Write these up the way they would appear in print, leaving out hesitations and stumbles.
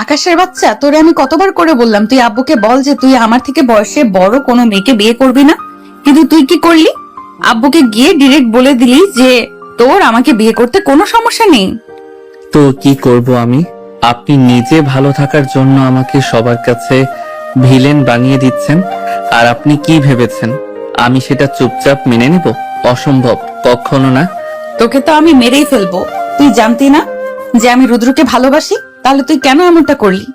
আকাশের বাচ্চা, তোরে আমি কতবার করে বললাম তুই আব্বুকে বল যে তুই আমার থেকে বয়সে বড় কোনো মেয়েকে বিয়ে করবি না, কিন্তু তুই কি করলি? আব্বুকে গিয়ে ডিরেক্ট বলে দিলি যে তোর আমাকে বিয়ে করতে কোনো সমস্যা নেই। তো কি করব আমি? আপনি নিজে ভালো থাকার জন্য আমাকে সবার কাছে ভিলেন বানিয়ে দিচ্ছেন, আর আপনি কি ভেবেছেন আমি সেটা চুপচাপ মেনে নেব? অসম্ভব, কখনো না। তোকে তো আমি মেরেই ফেলবো। তুই জানতি না যে আমি রুদ্রকে ভালোবাসি? তাহলে তুই কেন এমনটা করলি?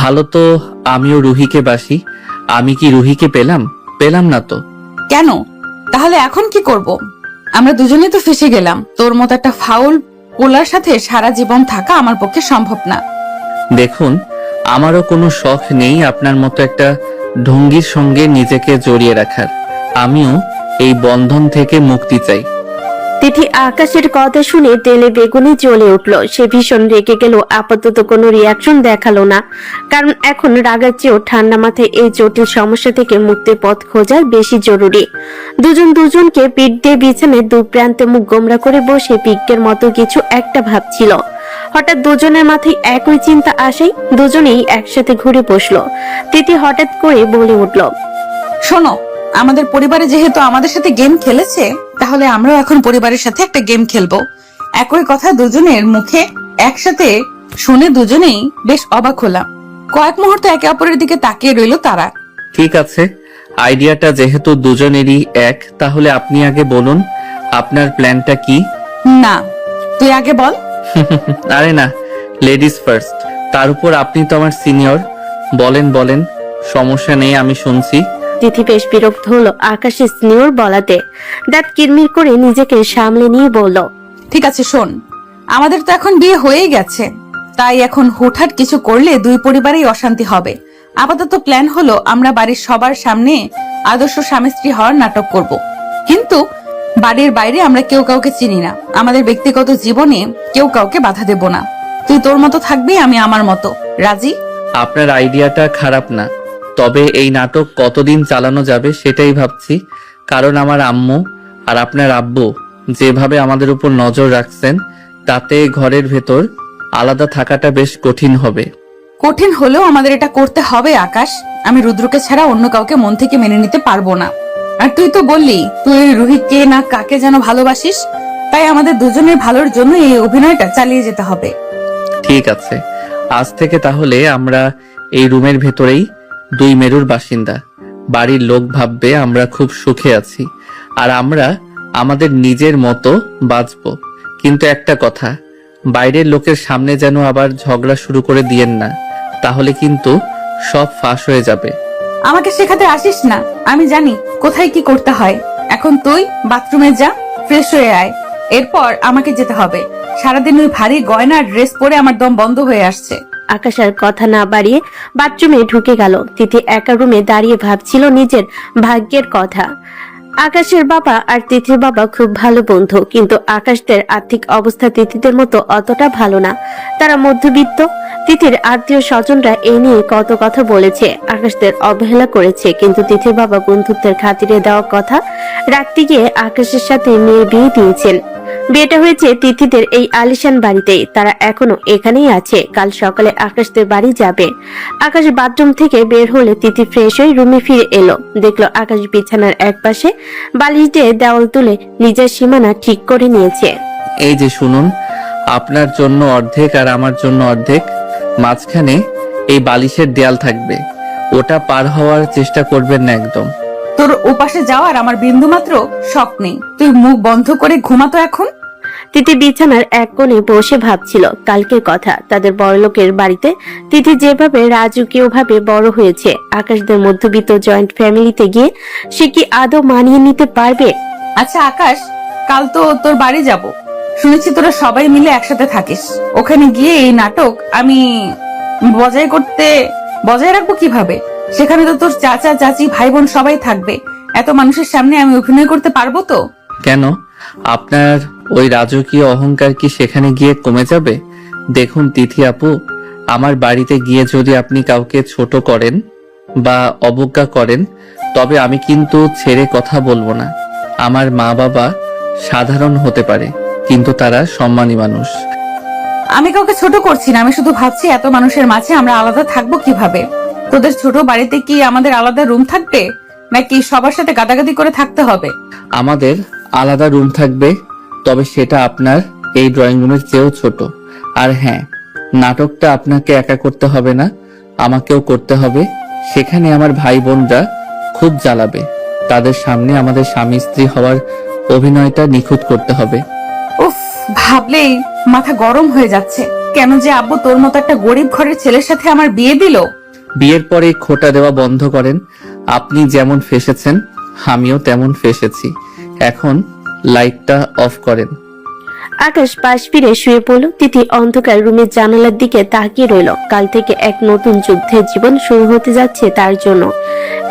ভালো তো আমিও রুহিকে বাসি। আমি কি রুহিকে পেলাম? পেলাম না তো। কেন? তাহলে এখন কি করব? আমরা দুজনে তো ফেসে গেলাম। তোর মতো একটা ফাউল পোলার সাথে সারা জীবন থাকা আমার পক্ষে সম্ভব না। দেখুন, আমারও কোনো শখ নেই আপনার মতো একটা ঢঙ্গির সঙ্গে নিজেকে জড়িয়ে রাখার। আমিও এই বন্ধন থেকে মুক্তি চাই। তিথি আকাশের কথা শুনে তেলে বেগুনে জ্বলে উঠল। সে ভীষণ রেগে গেল, আপাতত কোনো রিয়াকশন দেখালো না, কারণ এখন রাগার চেয়েও ঠান্ডা মাথায় এই জটিল সমস্যা থেকে মুক্তির পথ খোঁজা বেশি জরুরি। দুজন দুজনকে পিঠ দিয়ে বিছানায় দু প্রান্তে মুখ গোমরা করে বসে পিকের মতো কিছু একটা ভাবছিল। হঠাৎ দুজনের মাথায় একই চিন্তা আসেই দুজনেই একসাথে ঘুরে বসলো। তিথি হঠাৎ করে বলে উঠল, শোনো, আমাদের পরিবারে যেহেতু আমাদের সাথে গেম খেলেছে, তাহলে আমরাও এখন পরিবারের সাথে একটা গেম খেলবো। একই কথা দুজনের মুখে একসাথে শুনে দুজনেই বেশ অবাক হলাম। কয়েক মুহূর্ত একে অপরের দিকে তাকিয়ে রইল তারা। ঠিক আছে, আইডিয়াটা যেহেতু দুজনেরই এক, তাহলে আপনি আগে বলুন আপনার প্ল্যানটা কি? না, তুই আগে বল। আরে না, লেডিস ফার্স্ট। তার উপর আপনি তো আমার সিনিয়র। বলেন বলেন, সমস্যা নেই, আমি শুনছি। তিথি বেশ বিরক্ত হলো আকাশের স্নেহর বলাতে। দাঁত কিরমির করে নিজেকে সামলে নিয়ে বলল, ঠিক আছে, শোন, আমাদের তো এখন বিয়ে হয়েই গেছে, তাই এখন হুটহাট কিছু করলে দুই পরিবারেই অশান্তি হবে। আপাতত প্ল্যান হলো আমরা বাড়ির সবার সামনে আদর্শ স্বামী স্ত্রী হওয়ার নাটক করব, কিন্তু বাড়ির বাইরে আমরা কেউ কাউকে চিনি না। আমাদের ব্যক্তিগত জীবনে কেউ কাউকে বাধা দেব না। তুই তোর মতো থাকবি, আমি আমার মতো। রাজি? আপনার আইডিয়াটা খারাপ না, তবে এই নাটক কতদিন চালানো যাবে সেটাই ভাবছি। কারণ আমার আম্মু আর আপনার আব্বু যেভাবে আমাদের উপর নজর রাখছেন, তাতে ঘরের ভেতর আলাদা থাকাটা বেশ কঠিন হবে। কঠিন হলেও আমাদের এটা করতে হবে আকাশ। আমি রুদ্রকে ছাড়া অন্য কাউকে মন থেকে মেনে নিতে পারবো না। আর তুই তো বললি তুই রুহিকে না কাকে যেন ভালোবাসিস, তাই আমাদের দুজনের ভালোর জন্য এই অভিনয়টা চালিয়ে যেতে হবে। ঠিক আছে, আজ থেকে তাহলে আমরা এই রুমের ভেতরেই দুই মেরুর বাসিন্দা। বাড়ির লোক ভাববে আমরা খুব সুখে আছি, আর আমরা আমাদের নিজের মতো বাঁচবো। কিন্তু একটা কথা, বাইরের লোকের সামনে যেন আবার ঝগড়া শুরু করে দিয়েন না, তাহলে কিন্তু সব ফাঁস হয়ে যাবে। আমাকে শেখাতে আসিস না, আমি জানি কোথায় কি করতে হয়। এখন তুই বাথরুমে যা, ফ্রেশ হয়ে আয়। এরপর আমাকে যেতে হবে। সারাদিন ওই ভারী গয়না ড্রেস পরে আমার দম বন্ধ হয়ে আসছে। আকাশ আর কথা না বাড়িয়ে বাথরুমে ঢুকে গেল। তিথি একা রুমে দাঁড়িয়ে ভাবছিল নিজের ভাগ্যের কথা। আকাশের বাবা আর তিথির বাবা খুব ভালো বন্ধু, কিন্তু আকাশদের আর্থিক অবস্থা তিথিদের মতো অতটা ভালো না। তারা মধ্যবিত্ত। তিথির আত্মীয় স্বজনরা এই নিয়ে কত কথা বলেছে, আকাশদের অবহেলা করেছে, কিন্তু তিথির বাবা বন্ধুত্বের খাতিরে দেওয়া কথা রাখতে গিয়ে আকাশের সাথে মেয়ের বিয়ে দিয়েছেন। বিয়েটা হয়েছে তিথিদের এই আলিশান বাড়িতেই। তারা এখনো এখানেই আছে। কাল সকালে আকাশদের বাড়ি যাবে। আকাশ বাথরুম থেকে বের হলে তিথি ফ্রেশ হয়ে রুমে ফিরে এলো। দেখলো আকাশ বিছানার একপাশে বালিশ দিয়ে দেওয়াল তুলে নিজের সীমানা ঠিক করে নিয়েছে। এই যে শুনুন, আপনার জন্য অর্ধেক আর আমার জন্য অর্ধেক। মাঝখানে এই বালিশের দেয়াল থাকবে, ওটা পার হওয়ার চেষ্টা করবেন না একদম। তোর ওপাশে যাওয়ার আমার বিন্দু মাত্র শখ নেই। তুই মুখ বন্ধ করে ঘুমাতো এখন। তিথি বিছানার এক কোণে বসে ভাবছিল কালকের কথা। তাদের বড়লোকের বাড়িতে তিথি যেভাবে রাজকীয় ভাবে বড় হয়েছে, আকাশদের মধ্যবিত্ত জয়েন্ট ফ্যামিলিতে গিয়ে সে কি আদৌ মানিয়ে নিতে পারবে? আচ্ছা আকাশ, কাল তো তোর বাড়ি যাব। শুনেছি তোরা সবাই মিলে একসাথে থাকিস। ওখানে গিয়ে এই নাটক আমি বজায় রাখবো কিভাবে? সেখানে তো তোর চাচা চাচি ভাই বোন সবাই থাকবে। এত মানুষের সামনে আমি অভিনয় করতে পারবো তো? কেন, আপনার ওই রাজকীয় অহংকার কি সেখানে গিয়ে কমে যাবে? দেখুন তিথি আপু, আমার বাড়িতে গিয়ে যদি আপনি কাউকে ছোট করেন বা অবজ্ঞা করেন, তবে আমি কিন্তু ছেড়ে কথা বলবো না। আমার মা বাবা সাধারণ হতে পারে, কিন্তু তারা সম্মানী মানুষ। আমি কাউকে ছোট করছি না, আমি শুধু ভাবছি এত মানুষের মাঝে আমরা আলাদা থাকবো কিভাবে। তোদের ছোট বাড়িতে কি আমাদের আলাদা রুম থাকবে, নাকি সবার সাথে গাদাগাদি করে থাকতে হবে? আমাদের আলাদা রুম থাকবে, তবে সেটা আপনার এই ড্রয়িং রুমের চেয়েও ছোট। আর হ্যাঁ, নাটকটা আপনাকে একা করতে হবে না, আমাকেও করতে হবে। সেখানে আমার ভাই বোনরা খুব জ্বালাবে, তাদের সামনে আমাদের স্বামী স্ত্রী হওয়ার অভিনয়টা নিখুঁত করতে হবে। উফ, ভাবলেই মাথা গরম হয়ে যাচ্ছে। কেন যে আব্বু তোর মতো একটা গরিব ঘরের ছেলের সাথে আমার বিয়ে দিল? বিয়ের পরে খোটা দেওয়া বন্ধ করেন। আপনি যেমন ফেসেছেন আমিও তেমন ফেসেছি। এখন লাইটটা অফ করেন। আকাশ পাশ ফিরে শুয়ে পড়ল। তিথি অন্ধকার রুমের জানালার দিকে তাকিয়ে রইল। কাল থেকে এক নতুন যুদ্ধের জীবন শুরু হতে যাচ্ছে তার জন্য।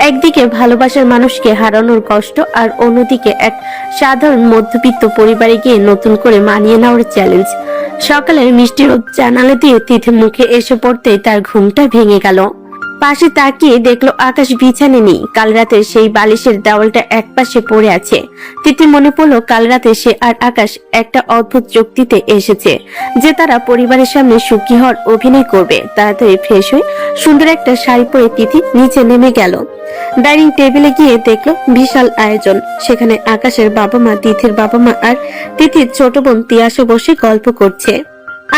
একদিকে ভালোবাসার মানুষকে হারানোর কষ্ট, আর অন্যদিকে এক সাধারণ মধ্যবিত্ত পরিবারে গিয়ে নতুন করে মানিয়ে নেওয়ার চ্যালেঞ্জ। সকালের মিষ্টি রোদ জানালা দিয়ে তিথির মুখে এসে পড়তেই তার ঘুমটা ভেঙে গেল। পাশে তাকিয়ে দেখলো আকাশ বিছানে নেই। কাল রাতে সেই বালিশের দেওয়ালটা একপাশে পড়ে আছে। তিথি মনে পড়লো কাল রাতে সে আর আকাশ একটা অদ্ভুত চুক্তিতে এসেছে যে তারা পরিবারের সামনে সুখী হওয়ার অভিনয় করবে। তাড়াতাড়ি ফ্রেশ হয়ে সুন্দর একটা শাড়ি পরে তিথি নিচে নেমে গেল। ডাইনিং টেবিলে গিয়ে দেখলো বিশাল আয়োজন। সেখানে আকাশের বাবা মা, তিথির বাবা মা আর তিথির ছোট বোন তিয়াসে বসে গল্প করছে।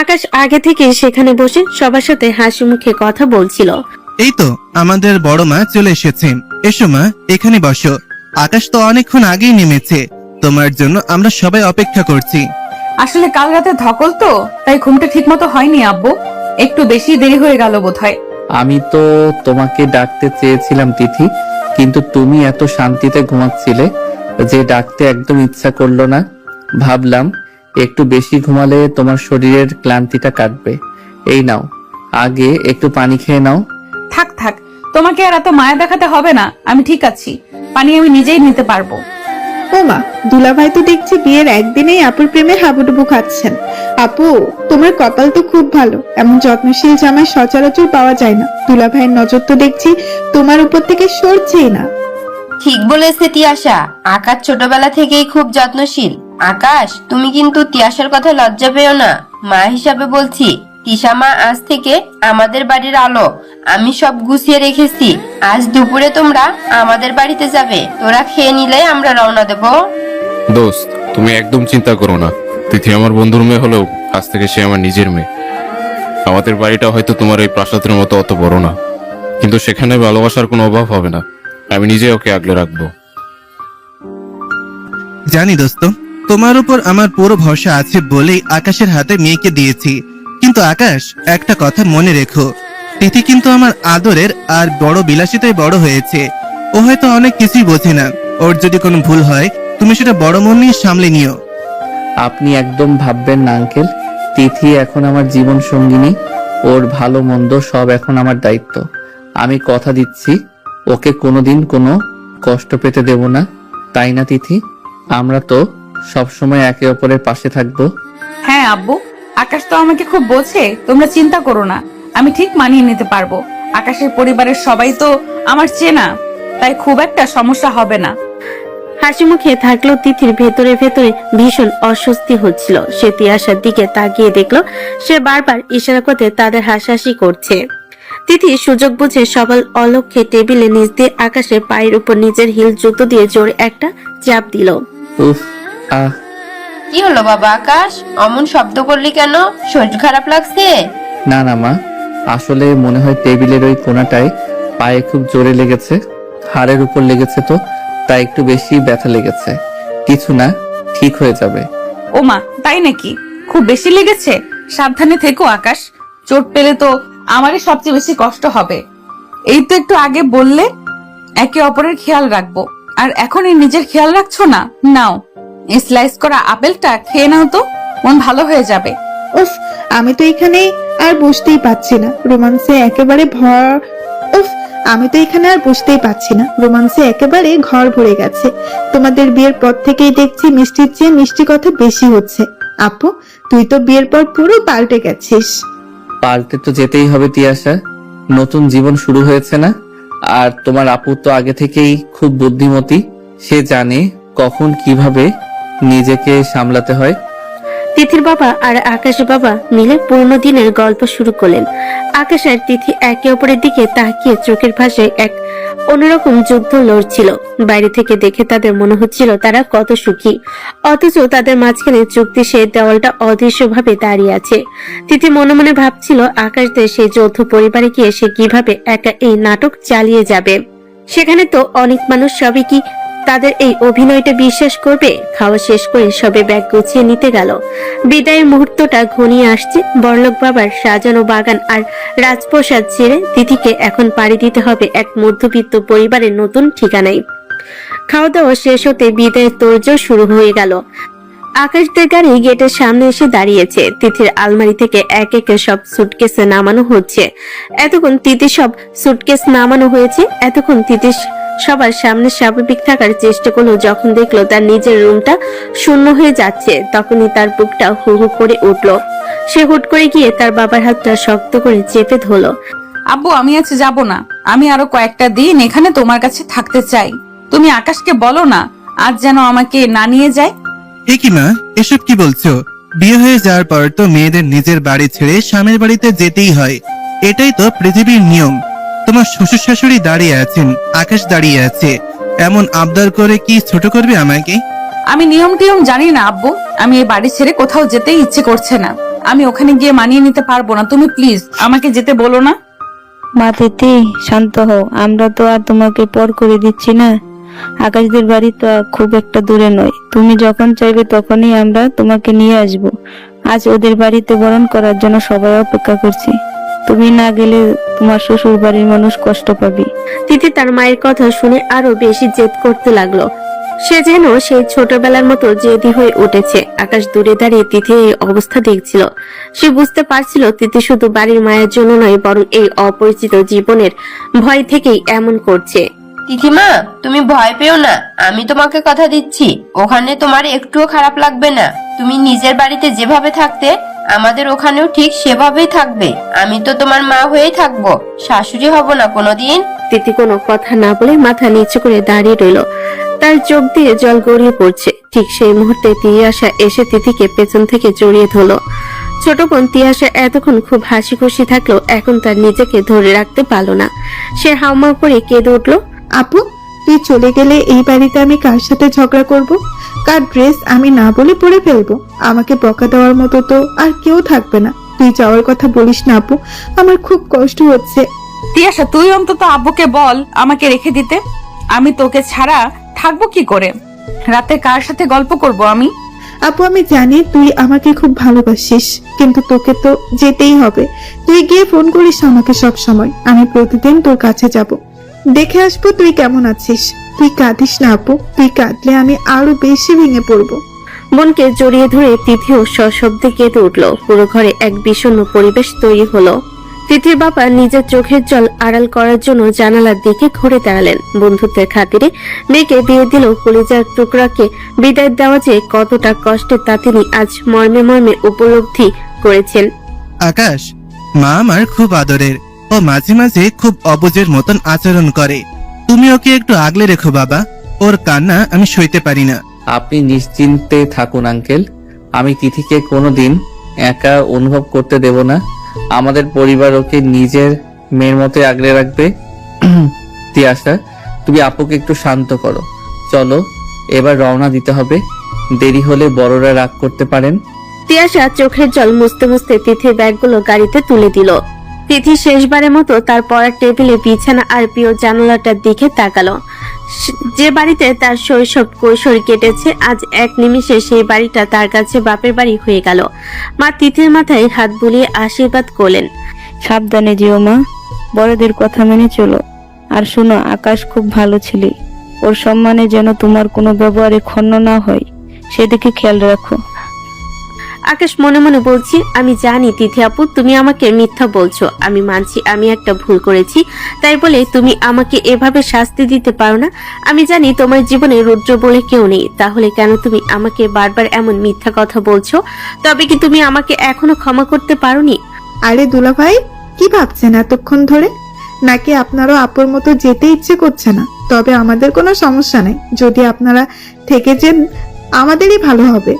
আকাশ আগে থেকে সেখানে বসে সবার সাথে হাসি মুখে কথা বলছিল। এই তো আমাদের বড় মা চলে এসেছেন। এসো মা, এখানে বসো। আকাশ তো অনেকক্ষণ আগেই নেমেছে, তোমার জন্য আমরা সবাই অপেক্ষা করছি। আসলে কাল রাতে ধকল তো, তাই ঘুমটা ঠিক মতো হয়নি আব্বু, একটু বেশি দেরি হয়ে গেল বোধহয়। আমি তো তোমাকে ডাকতে চেয়েছিলাম তিথি, কিন্তু তুমি এত শান্তিতে ঘুমাচ্ছিলে যে ডাকতে একদম ইচ্ছা করলো না। ভাবলাম একটু বেশি ঘুমালে তোমার শরীরের ক্লান্তিটা কাটবে। এই নাও, আগে একটু পানি খেয়ে নাও। থাক থাক, তোমাকে আর এত মায়া দেখাতে হবে না, আমি ঠিক আছি। পানি আমি নিজেই নিতে পারবো। ও মা, দুলাভাই তো দেখছি বিয়ের একদিনেই আপুর প্রেমে হাবুডুবু খাচ্ছেন। আপু, তোমার কপাল তো খুব ভালো, এমন যত্নশীল জামাই সচরাচর পাওয়া যায় না। দুলাভাইয়ের নজর তো দেখছি তোমার উপর থেকে সরছেই না। ঠিক বলেছে তিয়াশা, আকাশ ছোটবেলা থেকেই খুব যত্নশীল। আকাশ, তুমি কিন্তু তিয়াশার কথা লজ্জা পেও না। মা হিসাবে বলছি, তিশা মা আজ থেকে আমাদের বাড়ির আলো। আমি সব গুছিয়ে রেখেছি। আজ দুপুরে তোমরা আমাদের বাড়িতে যাবে। তোরা খেয়ে নিলে আমরা রওনা দেব। দোস্ত, তুমি একদম চিন্তা করো না। তিথি আমার বন্ধুর মেয়ে হলেও আজ থেকে সে আমার নিজের মেয়ে। আমাদের বাড়িটা হয়তো তোমার এই প্রাসাদের মতো অত বড় না, কিন্তু সেখানে ভালোবাসার কোনো অভাব হবে না। আমি নিজে ওকে আগলে রাখবো। জানি দোস্ত, তোমার উপর আমার পুরো ভরসা আছে বলেই আকাশের হাতে মেয়েকে দিয়েছি। কিন্তু আকাশ, একটা কথা মনে রেখো, তিথি কিন্তু আমার আদরের আর বড় বিলাসিতায় বড় হয়েছে। ও হয়তো অনেক কিছুই বোঝে না। ওর যদি কোনো ভুল হয় তুমি সেটা বড় মন নিয়ে সামলে নিও। আপনি একদম ভাববেন না আঙ্কেল, তিথি এখন আমার জীবন সঙ্গিনী। ওর ভালো মন্দ সব এখন আমার দায়িত্ব। আমি কথা দিচ্ছি ওকে কোনোদিন কোনো কষ্ট পেতে দেব না, তাই না তিথি? আমরা তো সবসময় একে অপরের পাশে থাকবো। হ্যাঁ আব্বু, আকাশ তো আমাকে খুব বোঝে, তোমরা চিন্তা করো না, আমি ঠিক মানিয়ে নিতে পারবো। আকাশের পরিবারের সবাই তো আমার চেনা, তাই খুব একটা সমস্যা হবে না। হাসি মুখে থাকলো তিথির ভেতরে ভেতরে ভীষণ অস্বস্তি হচ্ছিল। সে তিয়াশার দিকে তাকিয়ে দেখলো সে বারবার ইশারা করতে তাদের হাসাহাসি করছে। তিথি সুযোগ বুঝে সবাল অলক্ষ্যে টেবিলে নিচ দিয়ে আকাশের পায়ের উপর নিজের হিল জুতো দিয়ে জোরে একটা চাপ দিল। উফ, আহ, কি হলো বাবা আকাশ, অমন শব্দ করলি কেন? শরীর খারাপ লাগছে? না না মা, আসলে মনে হয় টেবিলের ওই কোণাটায় পায়ে খুব জোরে লেগেছে। হাড়ের উপর লেগেছে তো, তাই একটু বেশি ব্যথা লেগেছে। কিছু না, ঠিক হয়ে যাবে। ও মা, তাই নাকি? খুব বেশি লেগেছে? সাবধানে থেকো আকাশ, চোট পেলে তো আমারই সবচেয়ে বেশি কষ্ট হবে। এই তো একটু আগে বললে একে অপরের খেয়াল রাখবো, আর এখনই নিজের খেয়াল রাখছো না। নাও, এই স্লাইস করা আপেলটা খেয়ে নাও তো, মন ভালো হয়ে যাবে। উফ, আমি তো এখানে আর বসতেই পাচ্ছি না, রোমান্সে একেবারে আমি তো এখানে আর বসতেই পাচ্ছি না, রোমান্সে একেবারে ঘর ভরে গেছে। তোমাদের বিয়ের পর থেকেই দেখছি মিষ্টির চেয়ে মিষ্টি কথা বেশি হচ্ছে। আপু, তুই তো বিয়ের পর পুরো পাল্টে গেছিস। পাল্টে তো যেতেই হবে তিয়াশা, নতুন জীবন শুরু হয়েছে না? আর তোমার আপু তো আগে থেকেই খুব বুদ্ধিমতী, সে জানে কখন কিভাবে নিজেকে সামলাতে হয়। তিথির বাবা আর আকাশের বাবা মিলে পুরনো দিনের গল্প শুরু করলেন। আকাশ আর তিথি একে অপরের দিকে তাকিয়ে চোখের ভাষায় এক অন্যরকম যুদ্ধ লড়ছিল। বাইরে থেকে দেখে তাদের মনে হচ্ছিল তারা কত সুখী, অথচ তাদের মাঝখানে চুক্তি সেই দেওয়ালটা অদৃশ্যভাবে দাঁড়িয়ে আছে। তিথি মনে মনে ভাবছিল আকাশদের সেই যৌথ পরিবারে গিয়ে সে কিভাবে একা এই নাটক চালিয়ে যাবে। সেখানে তো অনেক মানুষ, সবই কি তাদের এই অভিনয়টা বিশ্বাস করবে? খাওয়া শেষ করে সবে ব্যাগ গুছিয়ে নিতে গেল। বিদায়ের মুহূর্তটা ঘনিয়ে আসছে। বড়লোক বাবার সাজানো বাগান আর রাজপ্রাসাদ ছেড়ে তিথিকে এখন পাড়ি দিতে হবে এক মধ্যবিত্ত পরিবারের নতুন ঠিকানায়। খাওয়া দাওয়া শেষ হতে বিদায়ের তোড়জোড় শুরু হয়ে গেল। আকাশদের গাড়ি গেটের সামনে এসে দাঁড়িয়েছে। তিথির আলমারি থেকে এক একে সব সুটকেসে নামানো হচ্ছে। এতক্ষণ তিথি সব সুটকেস নামানো হয়েছে। এতক্ষণ তিথি সবার সামনে স্বাভাবিক থাকার চেষ্টা করলো। যখন দেখলো তার নিজের রুমটা শূন্য হয়ে যাচ্ছে, তখনই তার বুকটা হু হু করে উঠলো। সে হুট করে গিয়ে তার বাবার হাতটা শক্ত করে চেপে ধরলো। আব্বু, আমি আজ যাব না। আমি আরো কয়েকটা দিন এখানে তোমার কাছে থাকতে চাই। তুমি আকাশকে বলো না আজ যেন আমাকে না নিয়ে যায়। এ কি মা, এসব কি বলছো? বিয়ে হয়ে যাওয়ার পর তো মেয়েদের নিজের বাড়ি ছেড়ে স্বামীর বাড়িতে যেতেই হয়। এটাই তো পৃথিবীর নিয়ম। তোমার শ্বশুর শাশুড়ি দাঁড়িয়ে আছেন, আকাশ দাঁড়িয়ে আছে, এমন আবদার করে কি ছোট করবে আমাকে? আমি নিয়ম টিয়ম জানি না আব্বু। আমি এই বাড়ি ছেড়ে কোথাও যেতেই ইচ্ছে করছে না। আমি ওখানে গিয়ে মানিয়ে নিতে পারবো না। তুমি প্লিজ আমাকে যেতে বলো না। মা তিথি, শান্ত হও। আমরা তো আর তোমাকে পর করে দিচ্ছি না। আকাশদের বাড়ি তো খুব একটা দূরে নয়। তুমি যখন চাইবে তখনই আমরা তোমাকে নিয়ে আসব। আজ ওদের বাড়িতে বরণ করার জন্য সবাই অপেক্ষা করছি। তুমি না গেলে তোমার শ্বশুর বাড়ির মানুষ কষ্ট পাবে। তিথি তার মায়ের কথা শুনে আরো বেশি জেদ করতে লাগলো। সে যেন সেই ছোটবেলার মতো জেদি হয়ে উঠেছে। আকাশ দূরে দাঁড়িয়ে তিথির এই অবস্থা দেখছিল। সে বুঝতে পারছিল তিথি শুধু বাড়ির মায়ের জন্য নয়, বরং এই অপরিচিত জীবনের ভয় থেকেই এমন করছে। তিথিমা, তুমি ভয় পেও না। আমি তোমাকে কথা দিচ্ছি, ওখানে তোমার একটুও খারাপ লাগবে না। তুমি নিজের বাড়িতে যেভাবে থাকতে, আমাদের ওখানেও ঠিক সেভাবেই থাকবে। আমি তো তোমার মা হয়েই থাকবো, শাশুড়ি হব না কোনোদিন। তিথি কোনো কথা না বলে মাথা নিচু করে দাঁড়িয়ে রইল। তার চোখ দিয়ে জল গড়িয়ে পড়ছে। ঠিক সেই মুহূর্তে তিয়াশা এসে তিথিকে পেছন থেকে জড়িয়ে ধরল। ছোট বোন তিয়াশা এতক্ষণ খুব হাসি খুশি থাকলেও এখন তার নিজেকে ধরে রাখতে পারলো না। সে হাউমাউ করে কেঁদে উঠল। আপু, তুই চলে গেলে এই বাড়িতে আমি কার সাথে ঝগড়া করব? কার ড্রেস আমি না বলে পরে ফেলবো? আমাকে বকা দেওয়ার মতো তো আর কেউ থাকবে না। তুই যাওয়ার কথা বলিস না আপু, আমার খুব কষ্ট হচ্ছে। তিয়াশা, তুই অন্তত আব্বুকে বল আমাকে রেখে দিতে। আমি তোকে ছাড়া থাকবো কি করে? রাতে কার সাথে গল্প করব আমি? আপু, আমি জানি তুই আমাকে খুব ভালোবাসিস, কিন্তু তোকে তো যেতেই হবে। তুই গিয়ে ফোন করিস আমাকে সব সময়। আমি প্রতিদিন তোর কাছে যাব, দেখে আসবো তুই কেমন আছিস। তুই কাঁদিস না আপু, তুই কাঁদলে আমি আরো বেশি ভেঙে পড়বো। বোনকে জড়িয়ে ধরে তিথিও সশব্দে কেঁদে উঠল। পুরো ঘরে এক বিষণ্ণ পরিবেশ তৈরি হলো। তিথির বাবা নিজের চোখের জল আড়াল করার জন্য জানালার দিকে ঘুরে দাঁড়ালেন। বন্ধুত্বের খাতিরে মেয়েকে বিয়ে দিল কলিজার টুকরাকে বিদায় দেওয়া যে কতটা কষ্টের তা তিনি আজ মর্মে মর্মে উপলব্ধি করেছেন। আকাশ, মা আমার খুব আদরের। ও মাঝে মাঝে খুব অবুঝের মতন আচরণ করে। তুমি ওকে একটু আগলে রেখো বাবা। ওর কান্না আমি সইতে পারি না। আপনি নিশ্চিন্তে থাকুন আঙ্কেল। আমি তিথিকে কোনোদিন একা অনুভব করতে দেব না। আমাদের পরিবার ওকে নিজের মেয়ের মতো আগলে রাখবে। তিয়াশা, তুমি আপুকে একটু শান্ত করো। চলো এবার রওনা দিতে হবে। দেরি হলে বড়রা রাগ করতে পারেন। তিয়াশা চোখের জল মুছতে মুছতে তিথির ব্যাগগুলো গাড়িতে তুলে দিল। তিথি শেষবারের মতো তার পড়ার টেবিলে বিছানা আর প্রিয় জানালাটার দিকে তাকালো। যে বাড়িতে তার শৈশব কৈশোর কেটেছে, আজ এক নিমিষে সেই বাড়িটা তার কাছে বাপের বাড়ি হয়ে গেল। মা তিথির মাথায় হাত বুলিয়ে আশীর্বাদ করলেন। সাবধানে যেও মা, বড়দের কথা মেনে চলো। আর শোনো, আকাশ খুব ভালো ছেলে। ওর সম্মানে যেন তোমার কোনো ব্যবহারে ক্ষুণ্ণ না হয়, সেদিকে খেয়াল রাখো। আকাশ মনে মনে বলছি, আমি জানি তিথি আপু তুমি আমাকে মিথ্যা বলছো। আমি মানছি আমি একটা ভুল করেছি, তাই বলে তুমি আমাকে এভাবে শাস্তি দিতে পারো না। আমি জানি তোমার জীবনে রুদ্র বলে কেউ নেই, তাহলে কেন তুমি আমাকে বারবার এমন মিথ্যা কথা বলছো? তবে কি তুমি আমাকে এখনো ক্ষমা করতে পারোনি? আরে দুলা ভাই, কি ভাবছেন এতক্ষণ ধরে? নাকি আপনারও আপুর মতো যেতে ইচ্ছে করছে না? তবে আমাদের কোনো সমস্যা নেই, যদি আপনারা থেকে যান আমাদেরই ভালো হবে।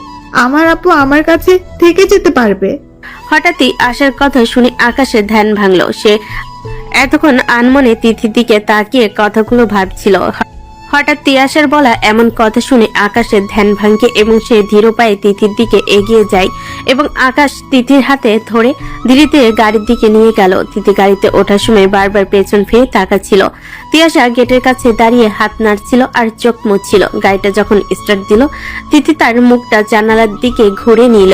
আমার আপু আমার কাছে থেকে যেতে পারবে। হঠাৎই আশার কথা শুনে আকাশের ধ্যান ভাঙলো। সে এতক্ষণ আনমনে তিথির দিকে তাকিয়ে কথাগুলো ভাবছিল। হঠাৎ তিয়াসার বলা এমন কথা শুনে আকাশের ধ্যান ভাঙে এবং সে ধীর পায়ে তিথির দিকে এগিয়ে যায় এবং আকাশ তিথির হাতে ধরে ধীরে ধীরে গাড়ির দিকে নিয়ে গেল। তিথি গাড়িতে ওঠার সময় বারবার পেছন ফিরে তাকাচ্ছিল। তিয়াসা গেটের কাছে দাঁড়িয়ে হাত নাড়ছিল আর চোখ মুছছিল। গাড়িটা যখন স্টার্ট দিল, তিথি তার মুখটা জানালার দিকে ঘুরে নিল।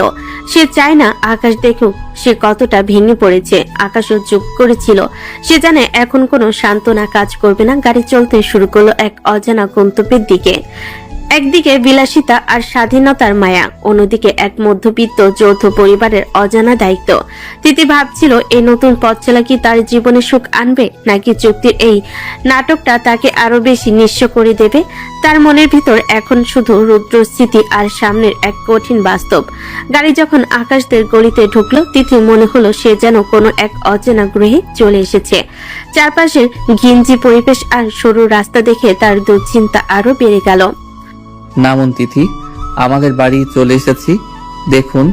সে চায় না আকাশ দেখুক সে কতটা ভেঙে পড়েছে। আকাশও চুপ করেছিল। সে জানে এখন কোনো সান্ত্বনা কাজ করবে না। গাড়ি চলতে শুরু করলো এক অজানা গন্তব্যের দিকে। একদিকে বিলাসিতা আর স্বাধীনতার মায়া, অন্যদিকে এক মধ্যবিত্ত যৌথ পরিবারের অজানা দায়িত্ব। তিথি ভাবছিল এই নতুন পথ চলা কি তার জীবনে সুখ আনবে, নাকি চুক্তির এই নাটকটা তাকে আরো বেশি নিঃস্ব করে দেবে। তার মনের ভিতর এখন শুধু রুদ্র স্মৃতি আর সামনের এক কঠিন বাস্তব। গাড়ি যখন আকাশদের গলিতে ঢুকলো, তিথির মনে হলো সে যেন কোনো এক অচেনা গ্রহে চলে এসেছে। চারপাশের ঘিঞ্জি পরিবেশ আর সরু রাস্তা দেখে তার দুশ্চিন্তা আরো বেড়ে গেল। নামুন তিথি, আমাদের বাড়ি চলে এসেছি। দেখুন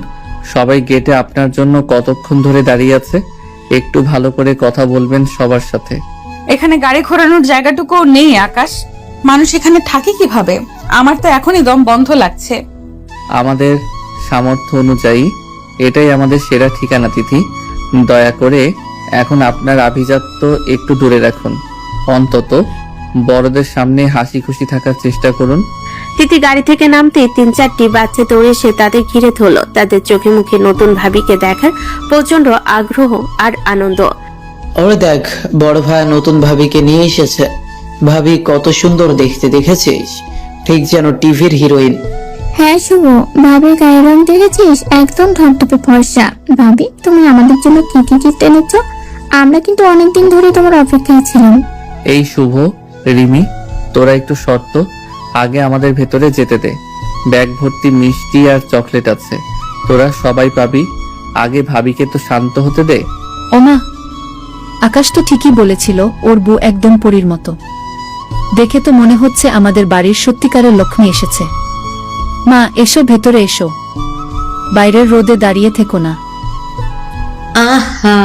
সবাই গেটে আপনার জন্য কতক্ষণ ধরে দাঁড়িয়ে আছে। একটু ভালো করে কথা বলবেন সবার সাথে। এখানে গাড়ি ঘোরানোর জায়গাটুকু নেই আকাশ, মানুষ এখানে থাকে কিভাবে? আমার তো এখনই দম বন্ধ লাগছে। আমাদের সামর্থ্য অনুযায়ী এটাই আমাদের সেরা ঠিকানা তিথি। দয়া করে এখন আপনার আভিজাত্য একটু দূরে রাখুন। অন্তত বড়দের সামনে হাসি খুশি থাকার চেষ্টা করুন। তিথি গাড়ি থেকে নামতে 3-4টি বাচ্চা দৌড়ে এসে তাদের ঘিরে ধরল। তাদের চোখে মুখে নতুন ভাবিকে দেখার প্রচন্ড আগ্রহ আর আনন্দ। ওরে দেখ, বড় ভাই নতুন ভাবিকে নিয়ে এসেছে। ভাবি কত সুন্দর দেখতে, দেখেছিস? ঠিক যেন টিভির হিরোইন। হ্যাঁ শুভ, ভাবির গায়ের রং দেখেছিস? একদম ধপধপে ফর্সা। ভাবি তুমি আমাদের জন্য কি কি গিফট এনেছো? আমরা কিন্তু অনেকদিন ধরে তোমার অপেক্ষায় ছিলাম। এই শুভ, রিমি, তোরা একটু শর্ত আগে আমাদের ভেতরে যেতে দে। ব্যাগ ভর্তি মিষ্টি আর চকলেট আছে, তোরা সবাই পাবি। আগে ভাবিকে তো শান্ত হতে দে। ওমা, আকাশ তো ঠিকই বলেছিল, ওর বউ একদম পরীর মতো। দেখে তো মনে হচ্ছে আমাদের বাড়ির সত্যিকারের লক্ষ্মী এসেছে। মা এসো, ভেতরে এসো, বাইরের রোদে দাঁড়িয়ে থেকো না। আহা,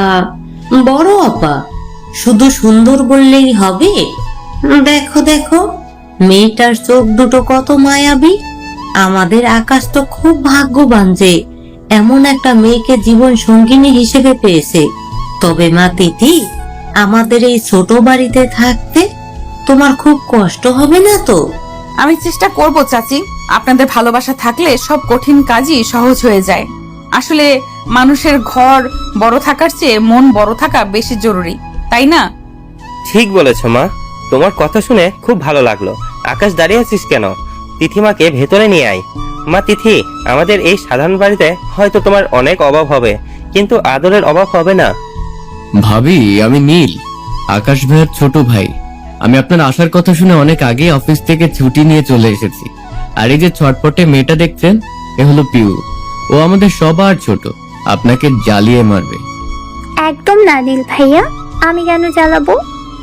বড় আপা, শুধু সুন্দর বললেই হবে? দেখো দেখো, মেয়েটার চোখ দুটো কত মায়াবী। আমাদের আকাশ তো খুব ভাগ্যবান যে এমন একটা মেয়েকে জীবন সঙ্গিনী হিসেবে পেয়েছে। তবে মা তিথি, আমাদের এই ছোট বাড়িতে থাকতে তোমার খুব কষ্ট হবে না তো? আমি চেষ্টা করব চাচি, আপনাদের ভালোবাসা থাকলে সব কঠিন কাজই সহজ হয়ে যায়। আসলে মানুষের ঘর বড় থাকার চেয়ে মন বড় থাকা বেশি জরুরি, তাই না? ঠিক বলেছ মা, তোমার কথা শুনে খুব ভালো লাগলো। আকাশ দাঁড়িয়ে আছিস কেন? তিথিমাকে ভেতরে নিয়ে আয়। মা তিথি, আমাদের এই সাধারণ বাড়িতে হয়তো তোমার অনেক অভাব হবে, কিন্তু আদরের অভাব হবে না। ভাবি, আমি নীল, আকাশ ভাইয়ের ছোট ভাই। আমি আপনার আসার কথা শুনে অনেক আগে অফিস থেকে ছুটি নিয়ে চলে এসেছি। আর এই যে ছটপটে মেয়েটা দেখছেন, এ হলো পিউ। ও আমাদের সবার ছোট, আপনাকে জ্বালিয়ে মারবে। একদম না নীল ভাইয়া, আমি কেন জ্বালাবো?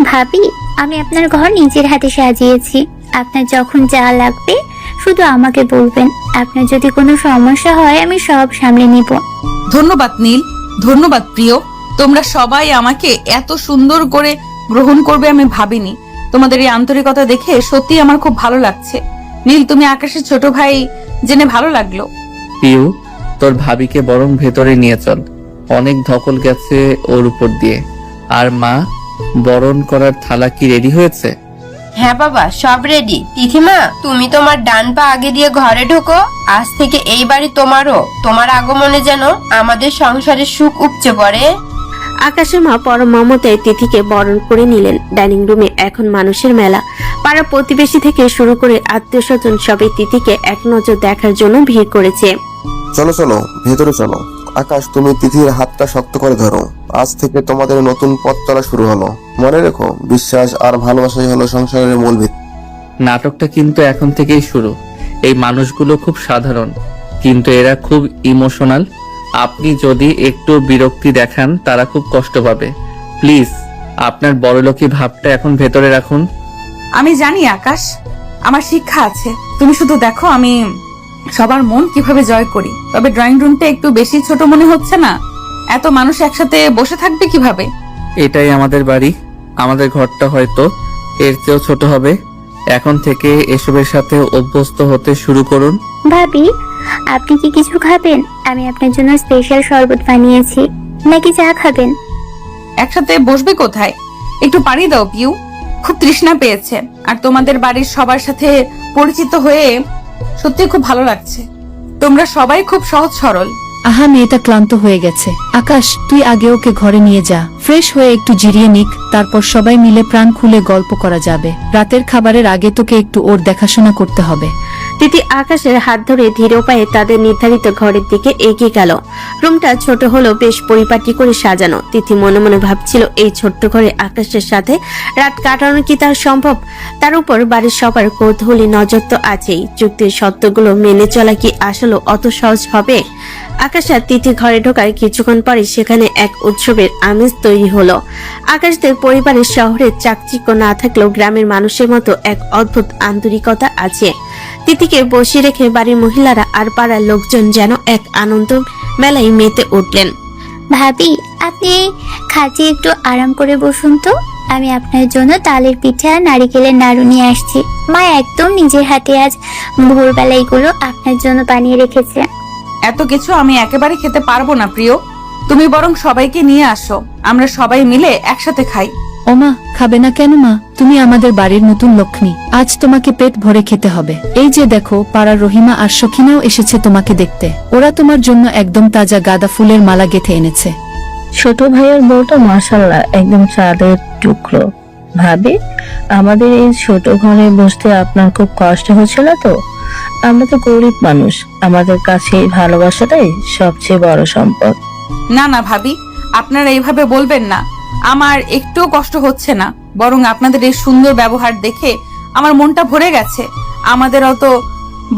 ভাবি, আমি আপনার ঘর নিজের হাতে সাজিয়েছি। আপনার যখন যা লাগবে শুধু আমাকে বলবেন। আপনার যদি কোনো সমস্যা হয় আমি সব সামলে নিব। ধন্যবাদ নীল, ধন্যবাদ প্রিয়। তোমরা সবাই আমাকে এত সুন্দর করে গ্রহণ করবে আমি ভাবিনি। তোমাদের এই আন্তরিকতা দেখে সত্যি আমার খুব ভালো লাগছে। নীল, তুমি আকাশের ছোট ভাই জেনে ভালো লাগলো। পিউ, তোর ভাবিকে বরং ভেতরে নিয়ে চল, অনেক ধকল গেছে ওর উপর দিয়ে। আর মা, বরণ করার থালা কি রেডি হয়েছে? হ্যাঁ বাবা, সব রেডি। তিথিমা, তুমি তোমার ডান পা আগে দিয়ে ঘরে ঢোকো। আজ থেকে এই বাড়ি তোমারও। তোমার আগমনে যেন আমাদের সংসারের সুখ উপচে পড়ে। আকাশের মা পরম মমতায় তিথিকে বরণ করে নিলেন। ডাইনিং রুমে এখন মানুষের মেলা। পাড়া প্রতিবেশী থেকে শুরু করে আত্মীয় স্বজন সবাই তিথিকে এক নজর দেখার জন্য ভিড় করেছে। চলো চলো, ভেতরে চলো। আকাশ, তুমি তিথির হাতটা শক্ত করে ধরো। আজ থেকে তোমাদের নতুন পথ চলা শুরু হলো। মনে রেখো, বিশ্বাস আর ভালোবাসাই হলো সংসারের মূল ভিত্তি। নাটকটা কিন্তু এখন থেকেই শুরু। এই মানুষগুলো খুব সাধারণ, কিন্তু এরা খুব ইমোশনাল। আপনি যদি একটু বিরক্তি দেখান তারা খুব কষ্ট পাবে। প্লিজ আপনার বড়লোকি ভাবটা এখন ভেতরে রাখুন। আমি জানি আকাশ, আমার শিক্ষা আছে। তুমি শুধু দেখো আমি সবার মন কিভাবে জয় করি। তবে ড্রয়িং রুমটা একটু বেশি ছোট মনে হচ্ছে না? এত মানুষ একসাথে বসে থাকবে কিভাবে? এটাই আমাদের বাড়ি, আমাদের ঘরটা হয়তো এর চেয়েও ছোট হবে। এখন থেকে এসবের সাথে অভ্যস্ত হতে শুরু করুন। ভাবি, আপনি কি কিছু খাবেন? আমি আপনার জন্য স্পেশাল শরবত বানিয়েছি। নাকি চা খাবেন? একসাথে বসবে কোথায়? একটু পানি দাও পিউ, খুব তৃষ্ণা পেয়েছে। আর তোমাদের বাড়ির সবার সাথে পরিচিত হয়ে সত্যি খুব ভালো লাগছে। তোমরা সবাই খুব সহজ সরল। আহা, মেয়েটা ক্লান্ত হয়ে গেছে। আকাশ, তুই আগে ওকে ঘরে নিয়ে যা, ফ্রেশ হয়ে একটু জিরিয়ে নিক, তারপর সবাই মিলে প্রাণ খুলে গল্প করা যাবে। রাতের খাবারের আগে তোকে একটু ওর দেখাশোনা করতে হবে। তিথি আকাশের হাত ধরে ধীর পায়ে তাদের নির্ধারিত ঘরের দিকে এগিয়ে গেল। রুমটা ছোট হলেও বেশ পরিপাটি করে সাজানো। তিথি মনে মনে ভাবছিল, এই ছোট্ট ঘরে আকাশের সাথে রাত কাটানো কি তার সম্ভব? তার উপর বাড়ির সবার কৌতূহলী নজর তো আছেই। চুক্তির শর্তগুলো মেনে চলা কি আসলে অত সহজ হবে? আকাশ আর তিথি ঘরে ঢোকার কিছুক্ষণ পরে সেখানে এক উৎসবের আমেজ তৈরি হলো। আকাশদের পরিবারের শহরের চাকচিক্য না থাকলেও গ্রামের মানুষের মতো এক অদ্ভুত আন্তরিকতা আছে। তিথিকে বসিয়ে রেখে বাড়ির মহিলারা আর পাড়ার লোকজন যেন এক আনন্দ মেলায় মেতে উঠলেন। ভাবি, আপনি খাটে একটু আরাম করে বসুন তো। আমি আপনার জন্য তালের পিঠা আর নারিকেলের নাড়ু নিয়ে আসছি। মা একদম নিজের হাতে আজ ভোরবেলা এগুলো আপনার জন্য বানিয়ে রেখেছে। এত কিছু আমি একেবারে খেতে পারবো না প্রিয়, তুমি বরং সবাইকে নিয়ে আসো, আমরা সবাই মিলে একসাথে খাই। ওমা, খাবে না কেন মা? তুমি আমাদের বাড়ির নতুন লক্ষ্মী, আজ তোমাকে পেট ভরে খেতে হবে। এই যে দেখো, পাড়ার রহিমা আর সখিনাও এসেছে তোমাকে দেখতে। ওরা তোমার জন্য একদম তাজা গাঁদা ফুলের মালা গেঁথে এনেছে। ছোট ভাইয়ের বউটা মাশাআল্লাহ একদম চাঁদের টুকরো। ভাবি, আমাদের এই ছোট ঘরে বসতে আপনার খুব কষ্ট হচ্ছে না তো? আমরা তো গরিব মানুষ, আমাদের কাছে এই ভালোবাসাটাই সবচেয়ে বড় সম্পদ। না না ভাবি, আপনারা এইভাবে বলবেন না। আমার একটুও কষ্ট হচ্ছে না, বরং আপনাদের এই সুন্দর ব্যবহার দেখে আমার মনটা ভরে গেছে। আমাদের অত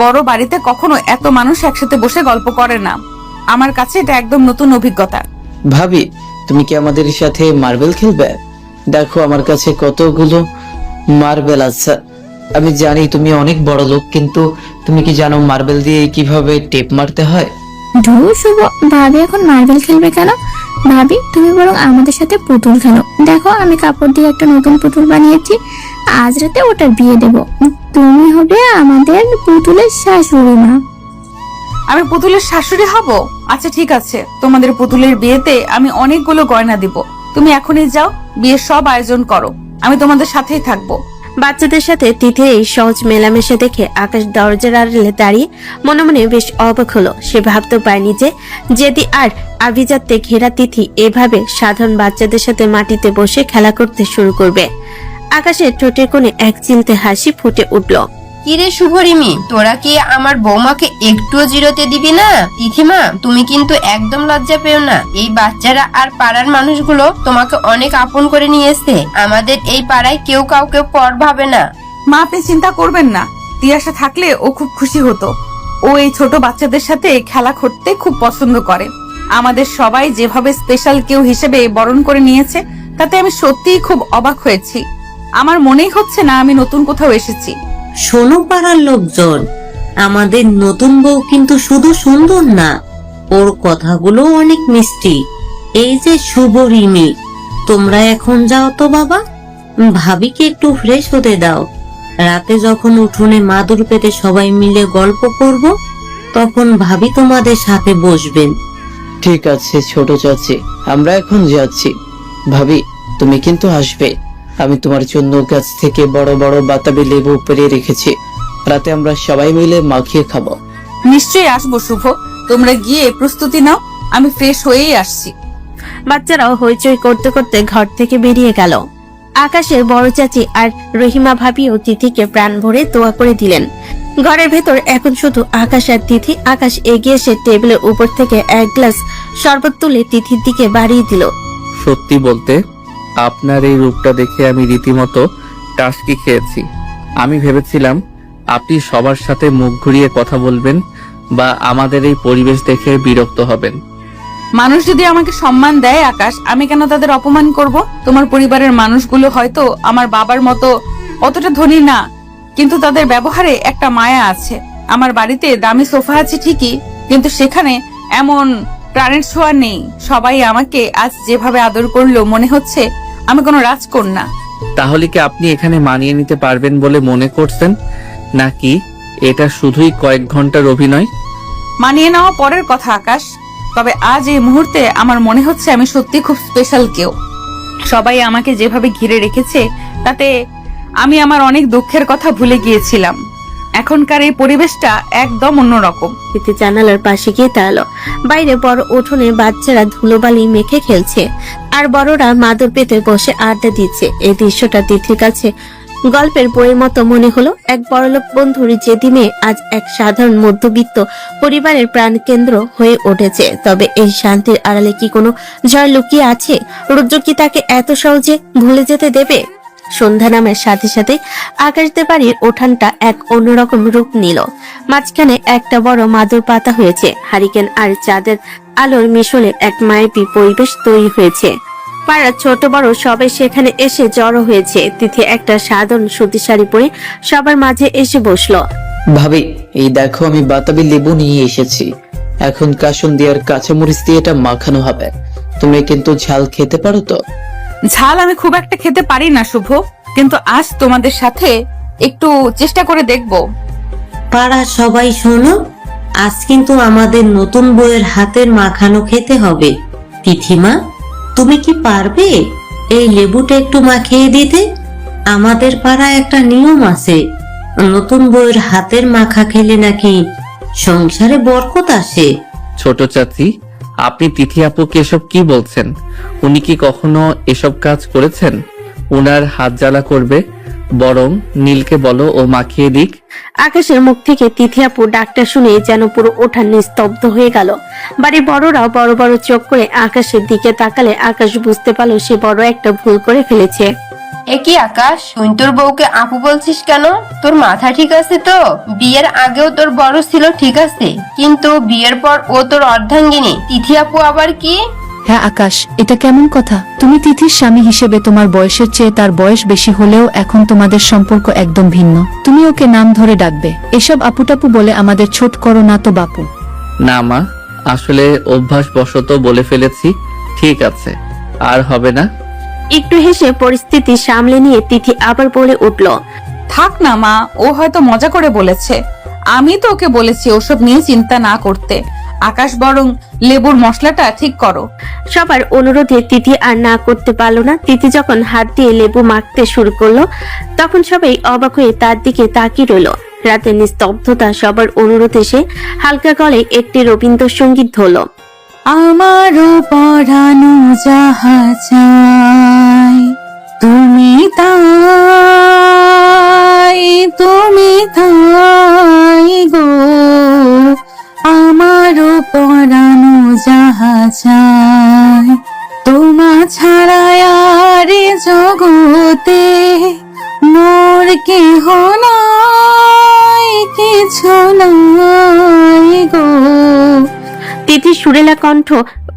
বড় বাড়িতে কখনো এত মানুষ একসাথে বসে গল্প করে না। আমার কাছে এটা একদম নতুন অভিজ্ঞতা। ভাবি, তুমি কি আমাদের সাথে মার্বেল খেলবে? দেখো আমার কাছে কতগুলো মার্বেল আছে। আমি জানি তুমি অনেক বড় লোক, কিন্তু তুমি কি জানো মার্বেল দিয়ে কিভাবে টেপ মারতে হয়? ধুর শুভ, ভাবি এখন মার্বেল খেলবে কেন? ভাবি, তুমি বরং আমাদের সাথে পুতুল খেলো। দেখো, আমি কাপড় দিয়ে একটা নতুন পুতুল বানিয়েছি। আজ রাতে ওটার বিয়ে দেব। তুমি হবে আমাদের পুতুলের শাশুড়ি মা। আমি পুতুলের শাশুড়ি হব? আচ্ছা ঠিক আছে, তোমাদের পুতুলের বিয়েতে আমি অনেকগুলো গয়না দিব। তুমি এখনই যাও, বিয়ের সব আয়োজন করো, আমি তোমাদের সাথেই থাকবো। বাচ্চাদের সাথে তিথির এই সহজ মেলামেশা দেখে আকাশ দরজার আড়ালে দাঁড়িয়ে মনে মনে বেশ অবাক হলো। সে ভাবতে পারেনি যে জেদি আর আভিজাত্যে ঘেরা তিথি এভাবে সাধারণ বাচ্চাদের সাথে মাটিতে বসে খেলা করতে শুরু করবে। আকাশের ঠোঁটের কোণে এক চিলতে হাসি ফুটে উঠল। কিরে শুভরিমি, তোরা কি আমার বৌমাকে একটুও জিরোতে দিবি না? তিথিমা, তুমি কিন্তু একদম লজ্জা পেও না। এই বাচ্চারা আর পাড়ার মানুষগুলো তোমাকে অনেক আপন করে নিয়েছে। আমাদের এই পাড়ায় কেউ কাউকে পর ভাবে না। মা, আপনি চিন্তা করবেন না, তিয়াশা থাকলে ও খুব খুশি হতো। ও এই ছোট বাচ্চাদের সাথে খেলা করতে খুব পছন্দ করে। আমাদের সবাই যেভাবে স্পেশাল কেউ হিসেবে বরণ করে নিয়েছে, তাতে আমি সত্যিই খুব অবাক হয়েছি। আমার মনেই হচ্ছে না আমি নতুন কোথাও এসেছি। শোনো পাড়ার লোকজন, আমাদের নতুন বউ কিন্তু শুধু সুন্দর না, ওর কথাগুলো অনেক মিষ্টি। এই যে শুভ রিমি, তোমরা এখন যাও তো বাবা, ভাবিকে একটু ফ্রেশ হতে দাও। রাতে যখন উঠোনে মাদুর পেতে সবাই মিলে গল্প করব, তখন ভাবি তোমাদের সাথে বসবেন। ঠিক আছে ছোট চাচি, আমরা এখন যাচ্ছি। ভাবি, তুমি কিন্তু আসবে। আমি তোমার জন্য গাছ থেকে বড় বড় বাতাবি লেবু পেড়ে রেখেছি, রাতে আমরা সবাই মিলে মাখিয়ে খাবো। নিশ্চয়ই আসবো শুভ, তোমরা গিয়ে প্রস্তুতি নাও, আমি ফ্রেশ হয়েই আসছি। বাচ্চারাও হইচই করতে করতে ঘর থেকে বেরিয়ে গেল। আকাশের বড় চাচি আর রহিমা ভাবিও তিথিকে প্রাণ ভরে দোয়া করে দিলেন। ঘরের ভেতর এখন শুধু আকাশ আর তিথি। আকাশ এগিয়ে এসে টেবিলের উপর থেকে এক গ্লাস শরবত তুলে তিথির দিকে বাড়িয়ে দিল। সত্যি বলতে, আপনার এই রূপটা দেখে আমি রীতিমতো টাসকি খেয়েছি। আমি ভেবেছিলাম আপনি সবার সাথে মুখ ঘুরিয়ে কথা বলবেন বা আমাদের এই পরিবেশ দেখে বিরক্ত হবেন। মানুষ যদি আমাকে সম্মান দেয় আকাশ, আমি কেন তাদের অপমান করব? তোমার পরিবারের মানুষগুলো হয়তো আমার বাবার মতো অতটা ধনী না, কিন্তু তাদের ব্যবহারে একটা মায়া আছে। আমার বাড়িতে দামি সোফা আছে ঠিকই, কিন্তু সেখানে এমন প্রাণের ছোঁয়া নেই। সবাই আমাকে আজ যেভাবে আদর করলো মনে হচ্ছে আমি কোনো রাজকন্যা। তাহলে কি আপনি এখানে মানিয়ে নিতে পারবেন বলে মনে করছেন, নাকি এটা শুধুই কয়েক ঘন্টার অভিনয়? মানিয়ে নেওয়া পরের কথা আকাশ, তবে আজ এই মুহূর্তে আমার মনে হচ্ছে আমি সত্যি খুব স্পেশাল কেউ। সবাই আমাকে যেভাবে ঘিরে রেখেছে তাতে আমি আমার অনেক দুঃখের কথা ভুলে গিয়েছিলাম। এখনকার এই পরিবেশটা একদম অন্যরকম। তিথি জানালার পাশে গিয়ে দাঁড়ালো। বাইরে বড় উঠোনে বাচ্চারা ধুলোবালি মেখে খেলছে, আর বড়রা মাদুর পেতে বসে আড্ডা দিচ্ছে। এই দৃশ্যটা তিথির কাছে গল্পের বইয়ের মতো মনে হলো। এক বড়লোক বন্ধুর জেদি মেয়ে আজ এক সাধারণ মধ্যবিত্ত পরিবারের প্রাণকেন্দ্র হয়ে উঠেছে। তবে এই শান্তির আড়ালে কি কোনো জয় লুকিয়ে আছে? রুদ্র কি তাকে এত সহজে ভুলে যেতে দেবে? সন্ধ্যা নামের সাথে সাথে আকাশদের বাড়ির উঠানটা এক অন্যরকম রূপ নিল। মাঝখানে একটা বড় মাদুর পাতা হয়েছে, হারিকেন আর চাঁদের আলোর মিশলে এক মায়াবী পরিবেশ তৈরি হয়েছে। পাড়ার ছোট বড় সবাই সেখানে এসে জড়ো হয়েছে। তিথি একটা সাধারণ সুতি শাড়ি পরে সবার মাঝে এসে বসলো। ভাবি, এই দেখো আমি বাতাবি লেবু নিয়ে এসেছি। এখন কাসুন দিয়ার কাঁচামরিচ দিয়ে এটা মাখানো হবে। তুমি কিন্তু ঝাল খেতে পারো তো? ঝাল আমি খুব একটা খেতে পারি না শুভ, কিন্তু আজ তোমাদের সাথে একটু চেষ্টা করে দেখব। পাড়া সবাই শোনো, আজ কিন্তু আমাদের নতুন বউয়ের হাতের মাখানো খেতে হবে। তিথিমা, তুমি কি পারবে এই লেবুটা একটু মাখিয়ে দিতে? আমাদের পাড়ায় একটা নিয়ম আছে, নতুন বউয়ের হাতের মাখা খেলে নাকি সংসারে বরকত আসে। ছোট চাচি, আপনি তিথি আপুকে এসব কি বলছেন? উনি কি কখনো এসব কাজ করেছেন? উনার হাত জ্বালা করবে, বরং নীলকে বলো ও মাখিয়ে দিক। আকাশের মুখ থেকে তিথি আপু ডাকটা শুনে যেন পুরো ওঠান নিস্তব্ধ হয়ে গেল। বাড়ির বড়রাও বড় বড় চোখ করে আকাশের দিকে তাকালে আকাশ বুঝতে পারলো সে বড় একটা ভুল করে ফেলেছে। একই আকাশ, তুই তোর বউকে আপু বলছিস কেন? তোর মাথা ঠিক আছে তো? বিয়ের আগেও তোর বড় ছিল ঠিক আছে, কিন্তু বিয়ের পর ও তোর অর্ধাঙ্গিনী। তিথি আপু আবার কি? হ্যাঁ আকাশ, এটা কেমন কথা? তুমি তিথির স্বামী হিসেবে তোমার বয়সের চেয়ে তার বয়স বেশি হলেও এখন তোমাদের সম্পর্ক একদম ভিন্ন। তুমি ওকে নাম ধরে ডাকবে। এসব আপুটাপু বলে আমাদের ছোট করো না তো বাপু। না মা, আসলে অভ্যাসবশত বলে ফেলেছি। ঠিক আছে, আর হবে না। একটু হেসে পরিস্থিতি সামলে নিয়ে তিথি আবার বলে উঠল, থাক না মা, ও হয়তো মজা করে বলেছে। আমি তো ওকে বলেছি ওসব নিয়ে চিন্তা না করতে। আকাশ বরং লেবুর মশলাটা ঠিক করো। সবার অনুরোধে তিথি আর না করতে পারলো না। তিথি যখন হাত দিয়ে লেবু মাখতে শুরু করলো তখন সবাই অবাক হয়ে তার দিকে তাকিয়ে রইল। রাতের নিস্তব্ধতা সবার অনুরোধে সে হালকা গলায় একটি রবীন্দ্রসঙ্গীত ধরল। আমারও পরানো যাহা চাই, তুমি তাই, তুমি তাই গো। আমারও পরানো যাহা চাই, তোমা ছাড়া আর এ জগতে মোর কেহ নাই, কিছু নাই গো। তিথি সুরেলা কণ্ঠ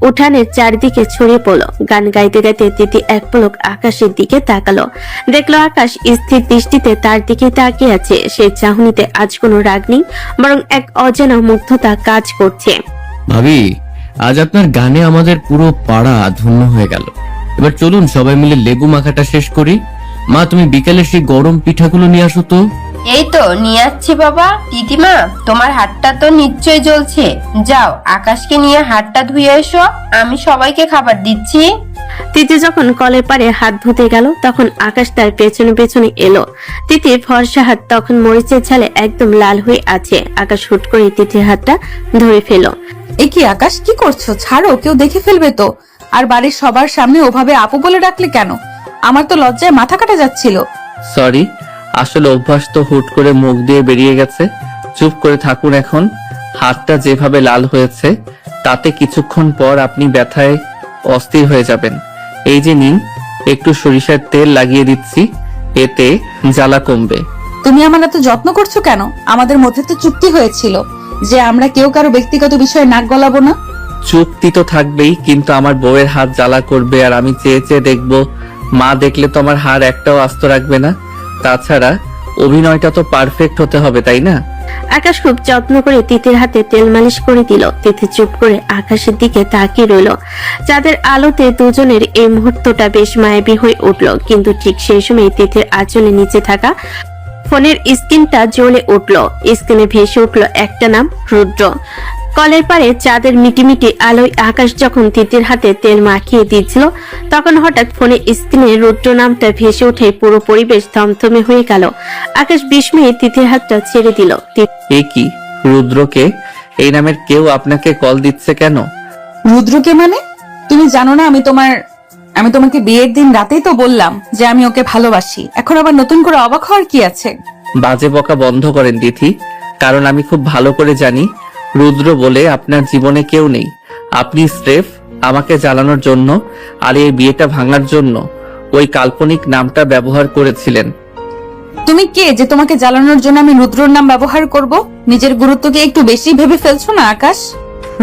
উঠানের চারিদিকে ছড়িয়ে পড়লো। গান গাইতে গাইতে তিথি এক পলক আকাশের দিকে তাকালো। দেখলো আকাশ স্থির দৃষ্টিতে তার দিকে তাকিয়ে আছে। সেই চাহনিতে আজ কোনো রাগ নেই, বরং এক অজানা মুগ্ধতা কাজ করছে। ভাবি, আজ আপনার গানে আমাদের পুরো পাড়া ধন্য হয়ে গেল। এবার চলুন সবাই মিলে লেবু মাখাটা শেষ করি। মা, তুমি বিকেলে সেই গরম পিঠাগুলো নিয়ে আসো তো। এই তো নিয়ে আসছি বাবা। তিথিমা, তোমার হাতটা তো নিশ্চয়ই জ্বলছে। যাও আকাশকে নিয়ে হাতটা ধুয়ে এসো, আমি সবাইকে খাবার দিচ্ছি। তিথি যখন কলের পারে হাত ধুতে গেল তখন আকাশ তার পেছনে পেছনে এলো। তিথির ফর্সা হাত তখন মরিচের ঝালে একদম লাল হয়ে আছে। আকাশ হুট করে তিথির হাতটা ধরে ফেল। এ কি আকাশ, কি করছো? ছাড়ো, কেউ দেখে ফেলবে তো। আর বাড়ির সবার সামনে ওভাবে আপু বলে ডাকলে কেন? আমার তো লজ্জায় মাথা কাটা যাচ্ছিল। সরি, আসলে অভ্যাস তো হুট করে মুখ দিয়ে বেরিয়ে গেছে। চুপ করে থাকুন এখন। হাতটা যেভাবে লাল হয়েছে তাতে কিছুক্ষণ পর আপনি ব্যথায় অস্থির হয়ে যাবেন। এই যে নিন, একটু সরিষার তেল লাগিয়ে দিচ্ছি, এতে জ্বালা কমবে। তুমি আমার এত যত্ন করছো কেন? আমাদের মধ্যে তো চুক্তি হয়েছিল যে আমরা কেউ কারো ব্যক্তিগত বিষয়ে নাক গলাবো না। চুক্তি তো থাকবেই, কিন্তু আমার বউয়ের হাত জ্বালা করবে আর আমি চেয়ে চেয়ে দেখবো। মা দেখলে তো আমার হাড় একটাও আস্ত রাখবে না। তাছাড়া অভিনয়টা তো পারফেক্ট হতে হবে, তাই না? আকাশ খুব যত্ন করে তিথির হাতে তেল মালিশ করে দিল। তিথি চুপ করে আকাশের দিকে তাকিয়ে রইল। চাঁদের আলোতে দুজনের এই মুহূর্তটা বেশ মায়াবী হয়ে উঠল, কিন্তু ঠিক সেই সময় তিথির আঁচলের নিচে থাকা ফোনের স্ক্রিনটা জ্বলে উঠল। স্ক্রিনে ভেসে উঠল একটা নাম, রুদ্র। কলের পারে চাঁদের মিটিমিটি আলোয় আকাশ যখন তিথির হাতে তেল মাখিয়ে দিচ্ছিল, তখন হঠাৎ ফোনে স্ক্রিনে রুদ্র নামটা ভেসে উঠে পুরো পরিবেশ থমথমে হয়ে গেল। আকাশ বিস্ময়ে তিথির হাতটা ছেড়ে দিল। এ কি, রুদ্রকে? এই নামের কেউ আপনাকে কল দিচ্ছে কেন? রুদ্রকে মানে? তুমি জানো না আমি তোমাকে বিয়ের দিন রাতেই তো বললাম যে আমি ওকে ভালোবাসি। এখন আবার নতুন করে অবাক হওয়ার কি আছে? বাজে বকা বন্ধ করেন তিথি, কারণ আমি খুব ভালো করে জানি রুদ্র বলে আপনার জীবনে কেউ নেই। আপনি স্রেফ আমাকে জ্বালানোর জন্য আর এই বিয়েটা ভাঙার জন্য ওই কাল্পনিক নামটা ব্যবহার করেছিলেন। তুমি কে যে তোমাকে জ্বালানোর জন্য আমি রুদ্রর নাম ব্যবহার করব? নিজের গুরুত্বকে একটু বেশি ভেবে ফেলছো না আকাশ?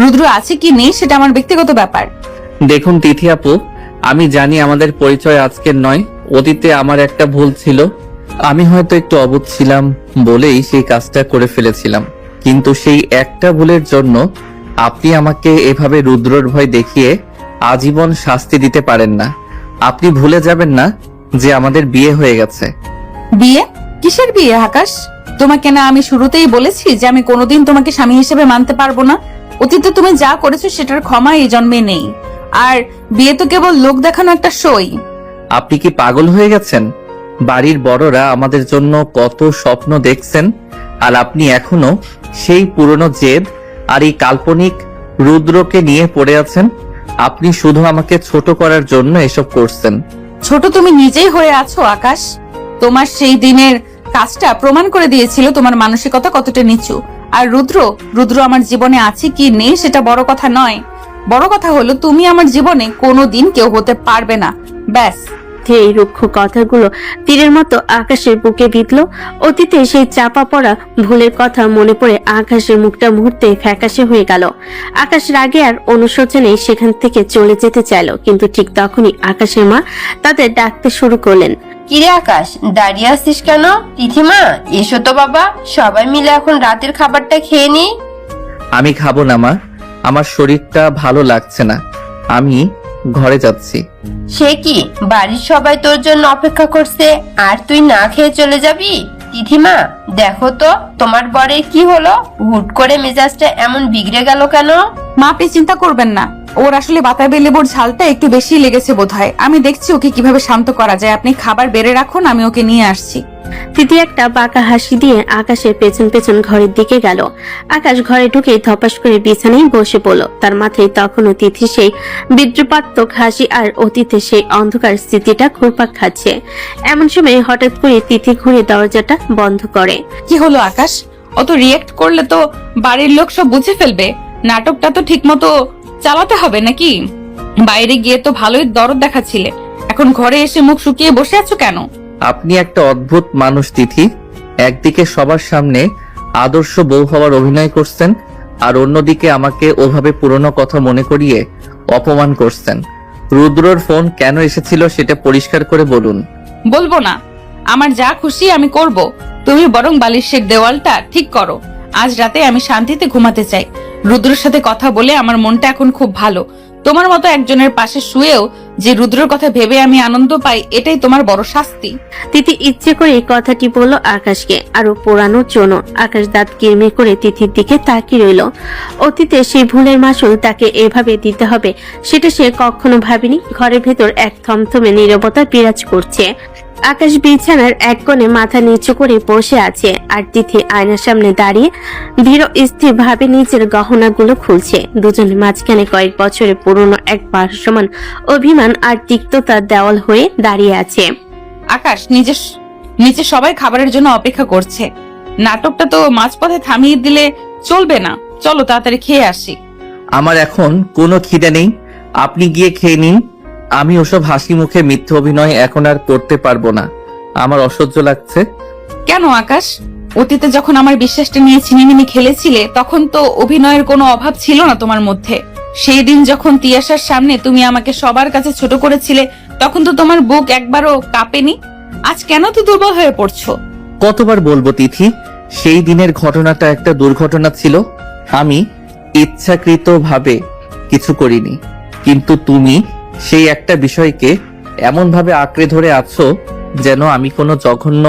রুদ্র আছে কি নেই সেটা আমার ব্যক্তিগত ব্যাপার। দেখুন তিথি আপু, আমি জানি আমাদের পরিচয় আজকের নয়, অতীতে আমার একটা ভুল ছিল। আমি হয়তো একটু অবুঝ ছিলাম বলেই সেই কাজটা করে ফেলেছিলাম, কিন্তু সেই একটা ভুলের জন্য আপনি আমাকে এভাবে রুদ্রর ভয় দেখিয়ে আজীবন শাস্তি দিতে পারেন না। আপনি ভুলে যাবেন না যে আমাদের বিয়ে হয়ে গেছে। বিয়ে? কিসের বিয়ে আকাশ? তোমাকে না আমি শুরুতেই বলেছি যে আমি কোনোদিন তোমাকে স্বামী হিসেবে মানতে পারবো না। অতীতে তুমি যা করেছো সেটার ক্ষমা এই জন্মে নেই। আর বিয়ে তো কেবল লোক দেখানো একটা শোই। আপনি কি পাগল হয়ে গেছেন? বাড়ির বড়রা আমাদের জন্য কত স্বপ্ন দেখছেন, আর আপনি এখনো সেই পুরনো জেদ আর এই কাল্পনিক রুদ্রকে নিয়ে পড়ে আছেন। আপনি শুধু আমাকে ছোট করার জন্য এসব করছেন। ছোট তুমি নিজেই হয়ে আছো আকাশ। তোমার সেই দিনের কাজটা প্রমাণ করে দিয়েছিল তোমার মানসিকতা কতটা নিচু। আর রুদ্র আমার জীবনে আছে কি নেই সেটা বড় কথা নয়। বড় কথা হলো তুমি আমার জীবনে কোনোদিন কেউ হতে পারবে না, ব্যাস। এই রুক্ষ কথাগুলো তীরের মতো আকাশের বুকে বিঁধল। অতীতে সেই চাপা পড়া ভুলের কথা মনে পড়ে আকাশের মুখটা মুহূর্তে ফ্যাকাশে হয়ে গেল। আকাশ রাগে আর অনুশোচনে সেখান থেকে চলে যেতে চাইল, কিন্তু ঠিক তখনই আকাশের মা তাদের ডাকতে শুরু করলেন। কিরে আকাশ, দাঁড়িয়ে আছিস কেন? তিথিমা, এসো তো বাবা, সবাই মিলে এখন রাতের খাবারটা খেয়ে নি। আমি খাবো না মা, আমার শরীরটা ভালো লাগছে না, আমি ঘরে যাচ্ছি। সে কি, বাড়ির সবাই তোর জন্য অপেক্ষা করছে আর তুই না খেয়ে চলে যাবি? তিথিমা, দেখো তো তোমার বরের কি হলো? হুট করে মেজাজটা এমন বিগড়ে গেল কেন? মা, আপনি চিন্তা করবেন না, ওর আসলে বাতাবি লেবুর ঝালটা একটু বেশি লেগেছে বোধহয়। আমি দেখছি ওকে কিভাবে শান্ত করা যায়। আপনি খাবার বেড়ে রাখুন, আমি ওকে নিয়ে আসছি। তিথি একটা বাঁকা হাসি দিয়ে আকাশের পেছন পেছন ঘরের দিকে গেল। আকাশ ঘরে ঢুকে ধপাস করে বিছানায় বসে পড়ল। তার মাথায় তখনও তিথি সেই বিদ্রুপাত্মক হাসি আর অতীতে সেই অন্ধকার স্মৃতিটা ঘুরপাক খাচ্ছে। এমন সময় হঠাৎ করে তিথি ঘুরে দরজাটা বন্ধ করে। কি হলো আকাশ? অত রিয়েক্ট করলে তো বাড়ির লোক সব বুঝে ফেলবে। নাটকটা তো ঠিক মতো চালাতে হবে নাকি? বাইরে গিয়ে তো ভালোই দরদ দেখাচ্ছিলে, এখন ঘরে এসে মুখ শুকিয়ে বসে আছো কেন? আপনি একটা অদ্ভুত মানুষ তিথি। একদিকে সবার সামনে আদর্শ বউ হওয়ার অভিনয় করছেন, আর অন্যদিকে আমাকে ওভাবে পুরনো কথা মনে করিয়ে অপমান করছেন। রুদ্রর ফোন কেন এসেছিল সেটা পরিষ্কার করে বলুন। বলবো না, আমার যা খুশি আমি করব। তুমি বরং বালিশের দেওয়ালটা ঠিক করো। আজ রাতে আমি শান্তিতে ঘুমাতে চাই। রুদ্রের সাথে কথা বলে আমার মনটা এখন খুব ভালো। তোমার মতো একজনের পাশে শুয়েও যে রুদ্রের কথা ভেবে আমি আনন্দ পাই, এটাই তোমার বড় শাস্তি। তিথি ইচ্ছে করে কথাটি বলল আকাশকে আরো পোড়ানোর জন্য। আকাশ দাঁত কিরমির করে তিথির দিকে তাকিয়ে রইল। অতীতে সেই ভুলের মাসুল তাকে এভাবে দিতে হবে সেটা সে কখনো ভাবেনি। ঘরের ভেতর এক থমথমে নীরবতা বিরাজ করছে। আকাশ বিছানার এক কোণে মাথা নিচু করে বসে আছে, আর তিথি আয়নার সামনে দাঁড়িয়ে ধীর স্থির ভাবে নিজের গহনাগুলো খুলছে। দুজনের মাঝখানে কয়েক বছরের পুরনো এক ভাসমান অভিমান আর তিক্ততার দেওয়াল হয়ে দাঁড়িয়ে আছে। আকাশ, নিচে সবাই খাবারের জন্য অপেক্ষা করছে। নাটকটা তো মাঝপথে থামিয়ে দিলে চলবে না। চলো তাড়াতাড়ি খেয়ে আসি। আমার এখন কোনো খিদে নেই, আপনি গিয়ে খেয়ে নিন। আমি ওসব হাসি মুখে মিথ্যে অভিনয় এখন আর করতে পারবো না, আমার অসহ্য লাগছে। কেন আকাশ? অতীতে যখন আমার বিশ্বাসটা নিয়ে ছিনিমিনি খেলেছিলে তখন তো অভিনয়ের কোনো অভাব ছিল না তোমার মধ্যে। সেই দিন যখন তিয়াশার সামনে তুমি আমাকে সবার কাছে ছোট করেছিলে তখন তো তোমার বুক একবারও কাঁপেনি। আজ কেন তো দুর্বল হয়ে পড়ছো? কতবার বলবো তিথি, সেই দিনের ঘটনাটা একটা দুর্ঘটনা ছিল। আমি ইচ্ছাকৃতভাবে কিছু করিনি, কিন্তু তুমি সেই একটা বিষয়কে এমনভাবে আঁকড়ে ধরে আছো যেন আমি কোনো জঘন্য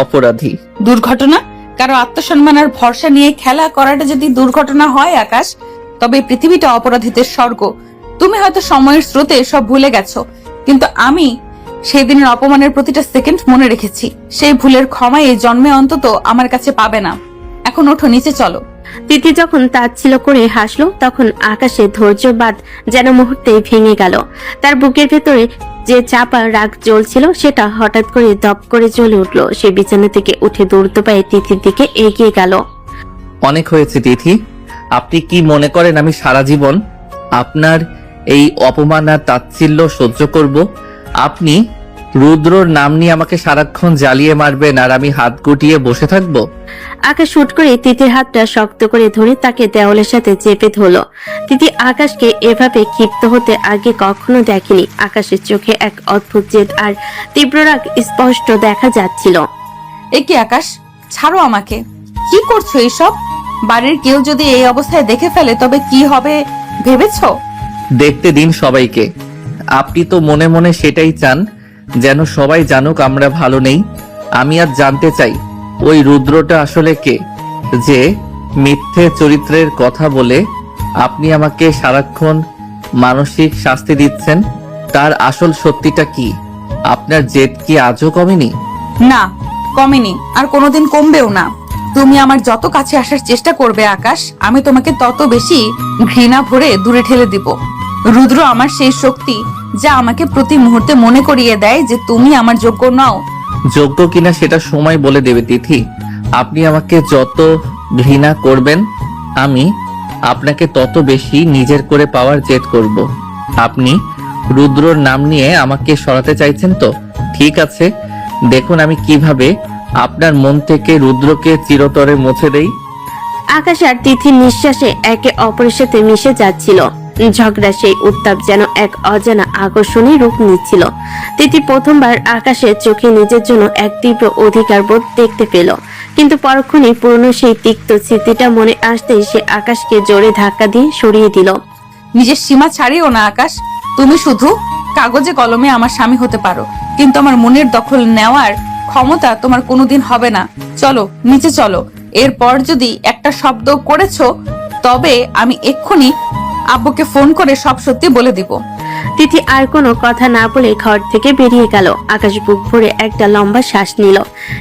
অপরাধী। দুর্ঘটনা? কারো আত্মসম্মান আর ভরসা নিয়ে খেলা করাটা যদি দুর্ঘটনা হয় আকাশ, তবে এই পৃথিবীটা অপরাধীদের স্বর্গ। তুমি হয়তো সময়ের স্রোতে সব ভুলে গেছো, কিন্তু আমি সেই দিনের অপমানের প্রতিটা সেকেন্ড মনে রেখেছি। সেই ভুলের ক্ষমা এই জন্মে অন্তত আমার কাছে পাবে না। এখন ওঠো, নিচে চলো। তিথি যখন তাচ্ছিল্য করে হাসলো, তখন আকাশে ধৈর্যবাদ যেন মুহূর্তেই ভেঙে গেল। তার বুকের ভেতরে যে চাপা রাগ জ্বলছিল সেটা হঠাৎ করে দপ করে জ্বলে উঠলো। সে বিছানা থেকে উঠে দ্রুত পায়ে তিথির দিকে এগিয়ে গেল। অনেক হয়েছে তিথি। আপনি কি মনে করেন আমি সারা জীবন আপনার এই অপমান আর তাচ্ছিল্য সহ্য করব? আপনি রুদ্রর নাম নিয়ে আমাকে সারাক্ষণ জ্বালিয়ে মারবেন আর আমি হাত গুটিয়ে বসে থাকবো? আকাশ শুট করে তিথির হাতটা শক্ত করে ধরে তাকে দেওয়ালের সাথে চেপে ধরল। তিথি আকাশকে এভাবে ক্ষিপ্ত হতে আগে কখনো দেখেনি। আকাশের চোখে এক অদ্ভুত জেদ আর তীব্র রাগ স্পষ্ট দেখা যাচ্ছিল। এ কি আকাশ, ছাড়ো আমাকে। কি করছো এইসব? বাড়ির কেউ যদি এই অবস্থায় দেখে ফেলে তবে কি হবে ভেবেছো? দেখতে দিন সবাইকে। আপনি তো মনে মনে সেটাই চান, যেন সবাই জানুক আমরা ভালো নেই। আমি আর জানতে চাই ওই রুদ্রটা আসলে কে, যে মিথ্যে চরিত্রের কথা বলে আপনি আমাকে সারাক্ষণ মানসিক শাস্তি দিচ্ছেন। তার আসল সত্যিটা কি? আপনার জেদ কি আজও কমেনি? না, কমেনি, আর কোনোদিন কমবেও না। তুমি আমার যত কাছে আসার চেষ্টা করবে আকাশ, আমি তোমাকে তত বেশি ঘৃণা ভরে দূরে ঠেলে দিব। রুদ্র আমার সেই শক্তি যা আমাকে প্রতি মুহূর্তে মনে করিয়ে দেয় যে তুমি আমার যোগ্য নও। যোগ্য কিনা সেটা সময় বলে দেবে তিথি। আপনি আমাকে যত ঘৃণা করবেন, আমি আপনাকে তত বেশি নিজের করে পাওয়ার জেদ করব। আপনি রুদ্রর নাম নিয়ে আমাকে সরাতে চাইছেন তো? ঠিক আছে, দেখুন আমি কিভাবে আপনার মন থেকে রুদ্রকে চিরতরে মুছে দেই। আকাশ আর তিথির নিঃশ্বাসে একে অপরের সাথে মিশে যাচ্ছিল। ঝগড়া সেই উত্তাপ যেন এক অজানা আকর্ষণী রূপ নিচ্ছিল। তিথি প্রথমবার আকাশের চোখে নিজের জন্য এক তীব্র অধিকার বোধ দেখতে পেল, কিন্তু পরক্ষণে পুরনো সেই তিক্ত স্মৃতিটা মনে আসতেই সে আকাশকে জোরে ধাক্কা দিয়ে সরিয়ে দিল। নিজের সীমা ছাড়িও না আকাশ। তুমি শুধু কাগজে কলমে আমার স্বামী হতে পারো, কিন্তু আমার মনের দখল নেওয়ার ক্ষমতা তোমার কোনোদিন হবে না। চলো, নিচে চলো। এরপর যদি একটা শব্দ করেছো তবে আমি এক্ষুনি আব্বুকে ফোন করে সব সত্যি বলে দিব। তিথি আর কোনো কথা না বলে ঘর থেকে বেরিয়ে গেল। আকাশ বুক ভরে একটা লম্বা শ্বাস নিল।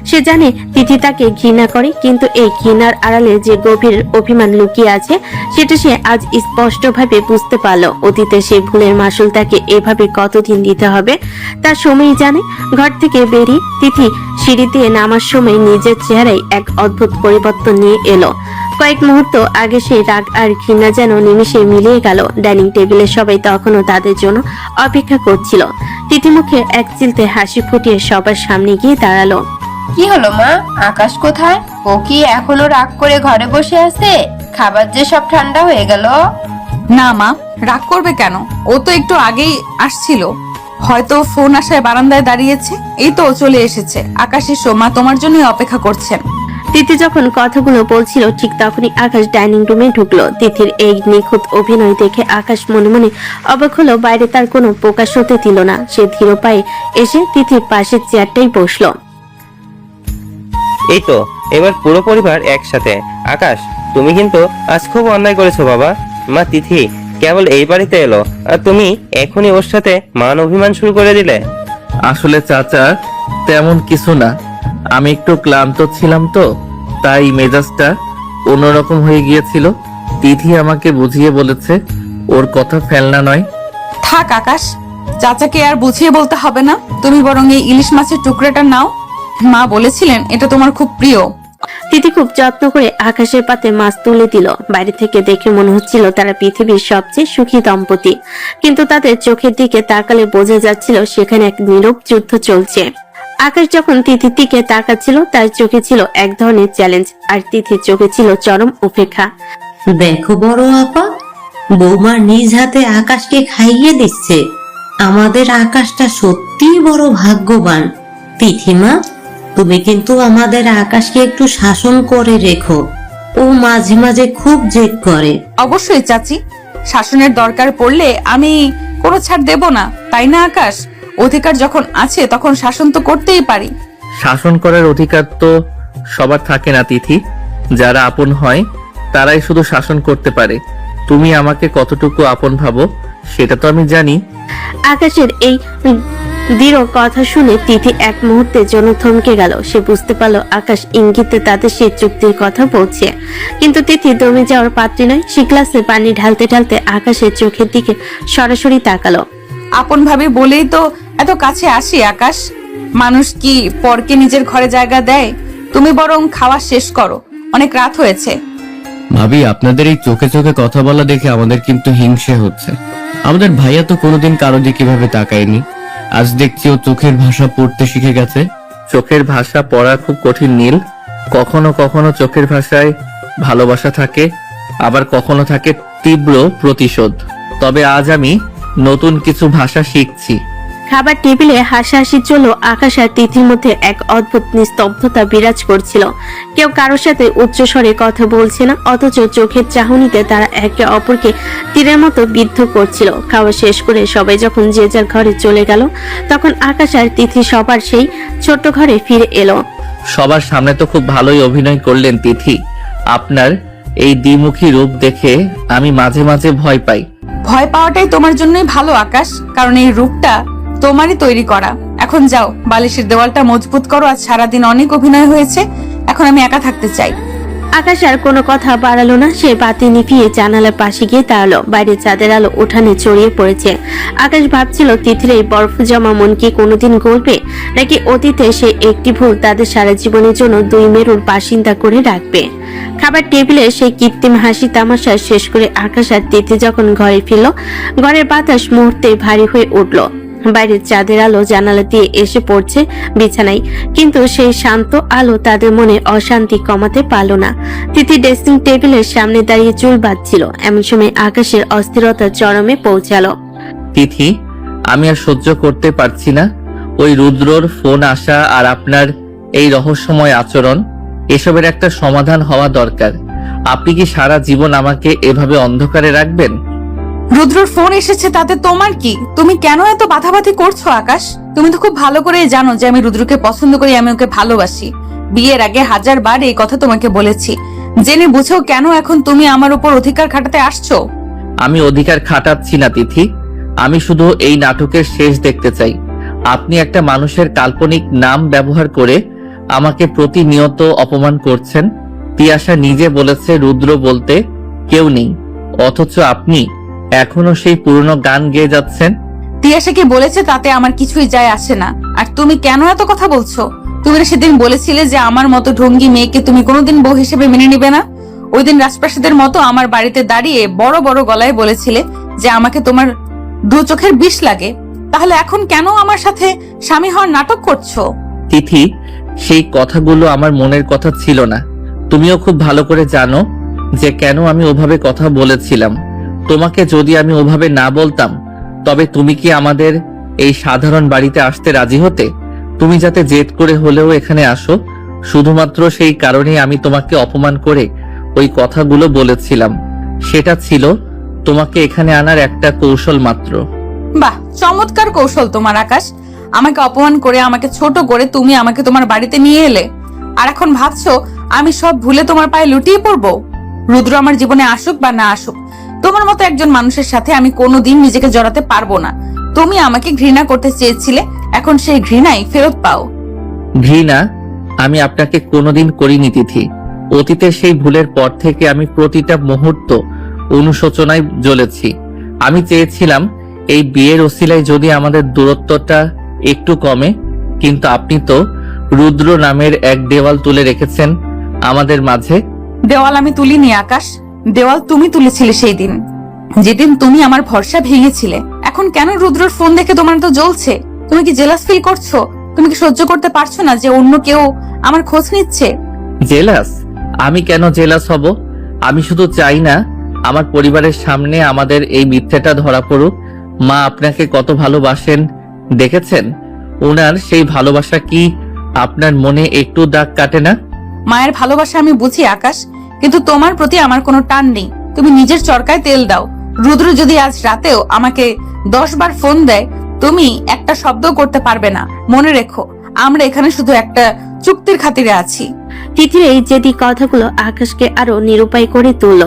সে জানে তিথি তাকে ঘৃণা করে, কিন্তু এই ঘৃণার আড়ালে যে গভীর অভিমান লুকিয়ে আছে সেটা সে আজ স্পষ্টভাবে বুঝতে পারল। অতীতে সে ভুলের মাসুল তাকে এভাবে কতদিন দিতে হবে তার সময়ই জানে। ঘর থেকে বেরিয়ে তিথি সিঁড়ি দিয়ে নামার সময় নিজের চেহারায় এক অদ্ভুত পরিবর্তন নিয়ে এলো। কয়েক মুহূর্ত আগে সেই রাগ আর ঘৃণা যেন নিমিষে মিলিয়ে গেল। ডাইনিং টেবিলে সবাই তখনও তাদের জন্য অপেক্ষা করছিল। তিথি মুখে এক চিলতে হাসি ফুটিয়ে সবার সামনে গিয়ে দাঁড়ালো। কি হলো মা, আকাশ কোথায়? ও কি এখনো রাগ করে ঘরে বসে আছে? খাবার যে সব ঠান্ডা হয়ে গেল। না মা, রাগ করবে কেন? ও তো একটু আগেই আসছিল, হয়তো ফোন আসায় বারান্দায় দাঁড়িয়েছে। এই তো চলে এসেছে। আকাশ এসো, মা তোমার জন্যই অপেক্ষা করছেন। তিথি যখন কথাগুলো বলছিল ঠিক তখনই আকাশ ডাইনিং রুমে ঢুকলো। তিথির এই নিখুঁত অভিনয় দেখে আকাশ মনে মনে অবাক হলো। বাইরে তার কোনো প্রকাশ হতে দিল না। সে ধীর পায়ে এসে তিথির পাশের চেয়ারটাই বসলো। এই তো এবার পুরো পরিবার একসাথে। আকাশ, তুমি কিন্তু আজ খুব অন্যায় করেছো বাবা। মা তিথি কেবল এই বাড়িতে এলো আর তুমি এখনই ওর সাথে মান অভিমান শুরু করে দিলে। আসলে চাচা তেমন কিছু না, আমি একটু ক্লান্ত ছিলাম তো, তাই মেজাজটা অন্যরকম হয়ে গিয়েছিল। তিথি আমাকে বুঝিয়ে বলেছে ওর কথা ফেলনা নয়। থাক আকাশ, চাচাকে আর বুঝিয়ে বলতে হবে না। তুমি বরং এই ইলিশ মাছের টুকরাটা নাও। মা বলেছিলেন এটা তোমার খুব প্রিয়। তিথি খুব যত্ন করে আকাশের পাতে মাছ তুলে দিল। বাইরে থেকে দেখে মনে হচ্ছিল তারা পৃথিবীর সবচেয়ে সুখী দম্পতি, কিন্তু তাদের চোখের দিকে তাকালে বোঝা যাচ্ছিল সেখানে এক নীরব যুদ্ধ চলছে। আকাশ যখন তিথির দিকে তাকাচ্ছিল তার চোখে ছিল এক ধরনের চ্যালেঞ্জ, আর তিথির চোখে ছিল চরম উপেক্ষা। দেখো বড় আপা, বৌমা নিজ হাতে আকাশকে খাইয়ে দিচ্ছে। আমাদের আকাশটা সত্যিই বড় ভাগ্যবান। তিথিমা, তুমি কিন্তু আমাদের আকাশকে একটু শাসন করে রেখো। ও মাঝে মাঝে খুব জেদ করে। অবশ্যই চাচি, শাসনের দরকার পড়লে আমি কোনো ছাড় দেব না, তাই না আকাশ? অধিকার যখন আছে তখন শাসন তো করতেই পারি। শাসন করার অধিকার তো সবার থাকে না তিথি। যারা আপন হয় তারাই শুধু শাসন করতে পারে। তুমি আমাকে কতটুকু আপন ভাবো সেটা তো আমি জানি। আকাশের এই দৃঢ় কথা শুনে তিথি এক মুহূর্তের জন্য থমকে গেল। সে বুঝতে পারলো আকাশ ইঙ্গিতে তাদের সেই চুক্তির কথা বলছে, কিন্তু তিথি দমে যাওয়ার পাত্রী নয়। সে গ্লাসে পানি ঢালতে ঢালতে আকাশের চোখের দিকে সরাসরি তাকালো। আপন ভাবে বলেই তো এত কাছে আসি আকাশ। মানুষ কি পরকে নিজের ঘরে জায়গা দেয়? তুমি বরং খাওয়া শেষ করো, অনেক রাত হয়েছে। ভাবি, আপনাদের এই চোখে চোখে কথা বলা দেখে আমাদের কিন্তু হিংসে হচ্ছে। আমাদের ভাইয়া তো কোনোদিন কারো দিকে কিভাবে তাকায়নি, আজ দেখছি ও চোখের ভাষা পড়তে শিখে গেছে। চোখের ভাষা পড়া খুব কঠিন নীল। কখনো কখনো চোখের ভাষায় ভালোবাসা থাকে, আবার কখনো থাকে তীব্র প্রতিশোধ। তবে আজ আমি নতুন কিছু ভাষা শিখছি। খাবার টেবিলে হাসাহাসি চলল। আকাশ আর তিথির মধ্যে এক অদ্ভুত নিস্তব্ধতা বিরাজ করছিল। কেউ কারোর সাথে উচ্চস্বরে কথা বলছে না, অথচ চোখের চাহনিতে তারা একে অপরকে তীরের মতো বিদ্ধ করছিল। খাওয়া শেষ করে সবাই যখন যে যার ঘরে চলে গেল, তখন আকাশ আর তিথি সবার সেই ছোট্ট ঘরে ফিরে এলো। সবার সামনে তো খুব ভালোই অভিনয় করলেন তিথি। আপনার এই দ্বিমুখী রূপ দেখে আমি মাঝে মাঝে ভয় পাই। ভয় পাওয়াটাই তোমার জন্যই ভালো আকাশ, কারণ এই রূপটা তোমারই তৈরি করা। এখন যাও, বালিশের দেওয়ালটা মজবুত করো। আজ সারাদিন অনেক অভিনয় হয়েছে, এখন আমি একা থাকতে চাই। আকাশ আর কোনো কথা বাড়ালো না। সে বাতি নিভিয়ে জানালার পাশে গিয়ে দাঁড়ালো। বাইরে চাঁদের আলো উঠানে ছড়িয়ে পড়েছে। আকাশ ভাবছিল তিথির এই বরফ জমা মন কি কোনোদিন গলবে, নাকি অতীতে সে একটি ভুল তাদের সারা জীবনের জন্য দুই মেরুর বাসিন্দা করে রাখবে। খাবার টেবিলে সেই কৃত্রিম হাসি তামাশা শেষ করে আকাশ আর তিথি যখন ঘরে ফিরল, ঘরের বাতাস মুহূর্তে ভারী হয়ে উঠল। বাইরের চাঁদের আলো জানালা দিয়ে এসে পড়ছে বিছানায়, কিন্তু সেই শান্ত আলো তাদের মনে অশান্তি কমাতে পারল না। তিথি ড্রেসিং টেবিলের সামনে দাঁড়িয়ে চুল বাঁধছিল। এমন সময় আকাশের অস্থিরতা চরমে পৌঁছালো। তিথি, আমি আর সহ্য করতে পারছি না। ওই রুদ্রর ফোন আসা আর আপনার এই রহস্যময় আচরণ, এসবের একটা সমাধান হওয়া দরকার। আপনি কি সারা জীবন আমাকে এভাবে অন্ধকারে রাখবেন? রুদ্রর ফোন এসেছে তাতে তোমার কি? তুমি কেন এত বাধাবাধি করছো আকাশ? তুমি তো খুব ভালো করে জানো যে আমি রুদ্রকে পছন্দ করি, আমি ওকে ভালোবাসি। বিয়ের আগে 1000 বার এই কথা তোমাকে বলেছি। জেনে বুঝেও কেন এখন তুমি আমার উপর অধিকার খাটাতে আসছো? আমি অধিকার খাটাচ্ছি না তিথি, আমি শুধু এই নাটকের শেষ দেখতে চাই। আপনি একটা মানুষের কাল্পনিক নাম ব্যবহার করে আমাকে প্রতিনিয়ত অপমান করছেন। তিয়াশা নিজে বলেছে রুদ্র বলতে কেউ নেই, অথচ আপনি এখনো সেই পুরনো গান গেয়ে যাচ্ছেন। তিয়াশা কি বলেছে তাতে আমার কিছুই যায় আসে না। আর তুমি কেন এত কথা বলছো? তুমি সেদিন বলেছিলে যে আমার মতো ঢঙ্গি মেয়েকে তুমি কোনোদিন বউ হিসেবে মেনে নিবে না। ওই দিন রাজপ্রাসাদের মতো আমার বাড়িতে দাঁড়িয়ে বড় বড় গলায় বলেছিলে যে আমাকে তোমার দু চোখের বিষ লাগে। তাহলে এখন কেন আমার সাথে স্বামী হওয়ার নাটক করছো? তিথি, সেই কথাগুলো আমার মনের কথা ছিল না। তুমিও খুব ভালো করে জানো যে কেন আমি ওভাবে কথা বলেছিলাম। তোমাকে যদি আমি ওভাবে না বলতাম, তবে তুমি কি আমাদের এই সাধারণ বাড়িতে আসতে রাজি হতে? তুমি যাতে জেদ করে হলেও এখানে আসো, শুধুমাত্র সেই কারণেই আমি তোমাকে অপমান করে ওই কথাগুলো বলেছিলাম। সেটা ছিল তোমাকে এখানে আনার একটা কৌশল মাত্র। বাহ, চমৎকার কৌশল তোমার আকাশ। আমাকে অপমান করে, আমাকে ছোট করে তুমি আমাকে তোমার বাড়িতে নিয়ে এলে, আর এখন ভাবছো আমি সব ভুলে তোমার পায়ে লুটিয়ে পড়বো। রুদ্র আমার জীবনে আসুক বা না আসুক, তোমার মতো একজন মানুষের সাথে আমি কোনোদিন নিজেকে জড়াতে পারবো না। তুমি আমাকে ঘৃণা করতে চেয়েছিলে, এখন সেই ঘৃণাই ফেরত পাও। ঘৃণা আমি আপনাকে কোনোদিন করিনি তিথি। অতীতের সেই ভুলের পর থেকে আমি প্রতিটা মুহূর্ত অনুশোচনায় জ্বলেছি। আমি চেয়েছিলাম এই বিয়ের ওসিলায় যদি আমাদের দূরত্বটা একটু কমে, কিন্তু আপনি তো রুদ্র নামের এক দেওয়াল তুলে রেখেছেন আমাদের মাঝে। দেওয়াল আমি তুলিনি আকাশ, দেওয়াল তুমি তুলেছিলে সেই দিন, যেদিন তুমি আমার ভরসা ভেঙেছিলে। এখন কেন রুদ্রর ফোন দেখে তোমার তো জ্বলছে? তুমি কি জেলাস ফিল করছো? তুমি কি সহ্য করতে পারছো না যে অন্য কেউ আমার খোঁজ নিচ্ছে? জেলাস? আমি কেন জেলাস হব? আমি শুধু চাই না আমার পরিবারের সামনে আমাদের এই মিথ্যাটা ধরা পড়ুক। মা আপনাকে কত ভালোবাসেন দেখেছেন, ওনার সেই ভালোবাসা কি আপনার মনে একটু দাগ কাটে না? মায়ের ভালোবাসা আমি বুঝি আকাশ, কিন্তু তোমার প্রতি আমার কোনো টান নেই। তুমি নিজের চরকায় তেল দাও। রুদ্র যদি আজ রাতেও আমাকে 10 বার ফোন দেয়, তুমি একটা শব্দ করতে পারবে না। মনে রেখো, আমরা এখানে শুধু একটা চুক্তির খাতিরে আছি। তিথির এই জেদি কথাগুলো আকাশকে আরো নিরুপায় করে তুলল।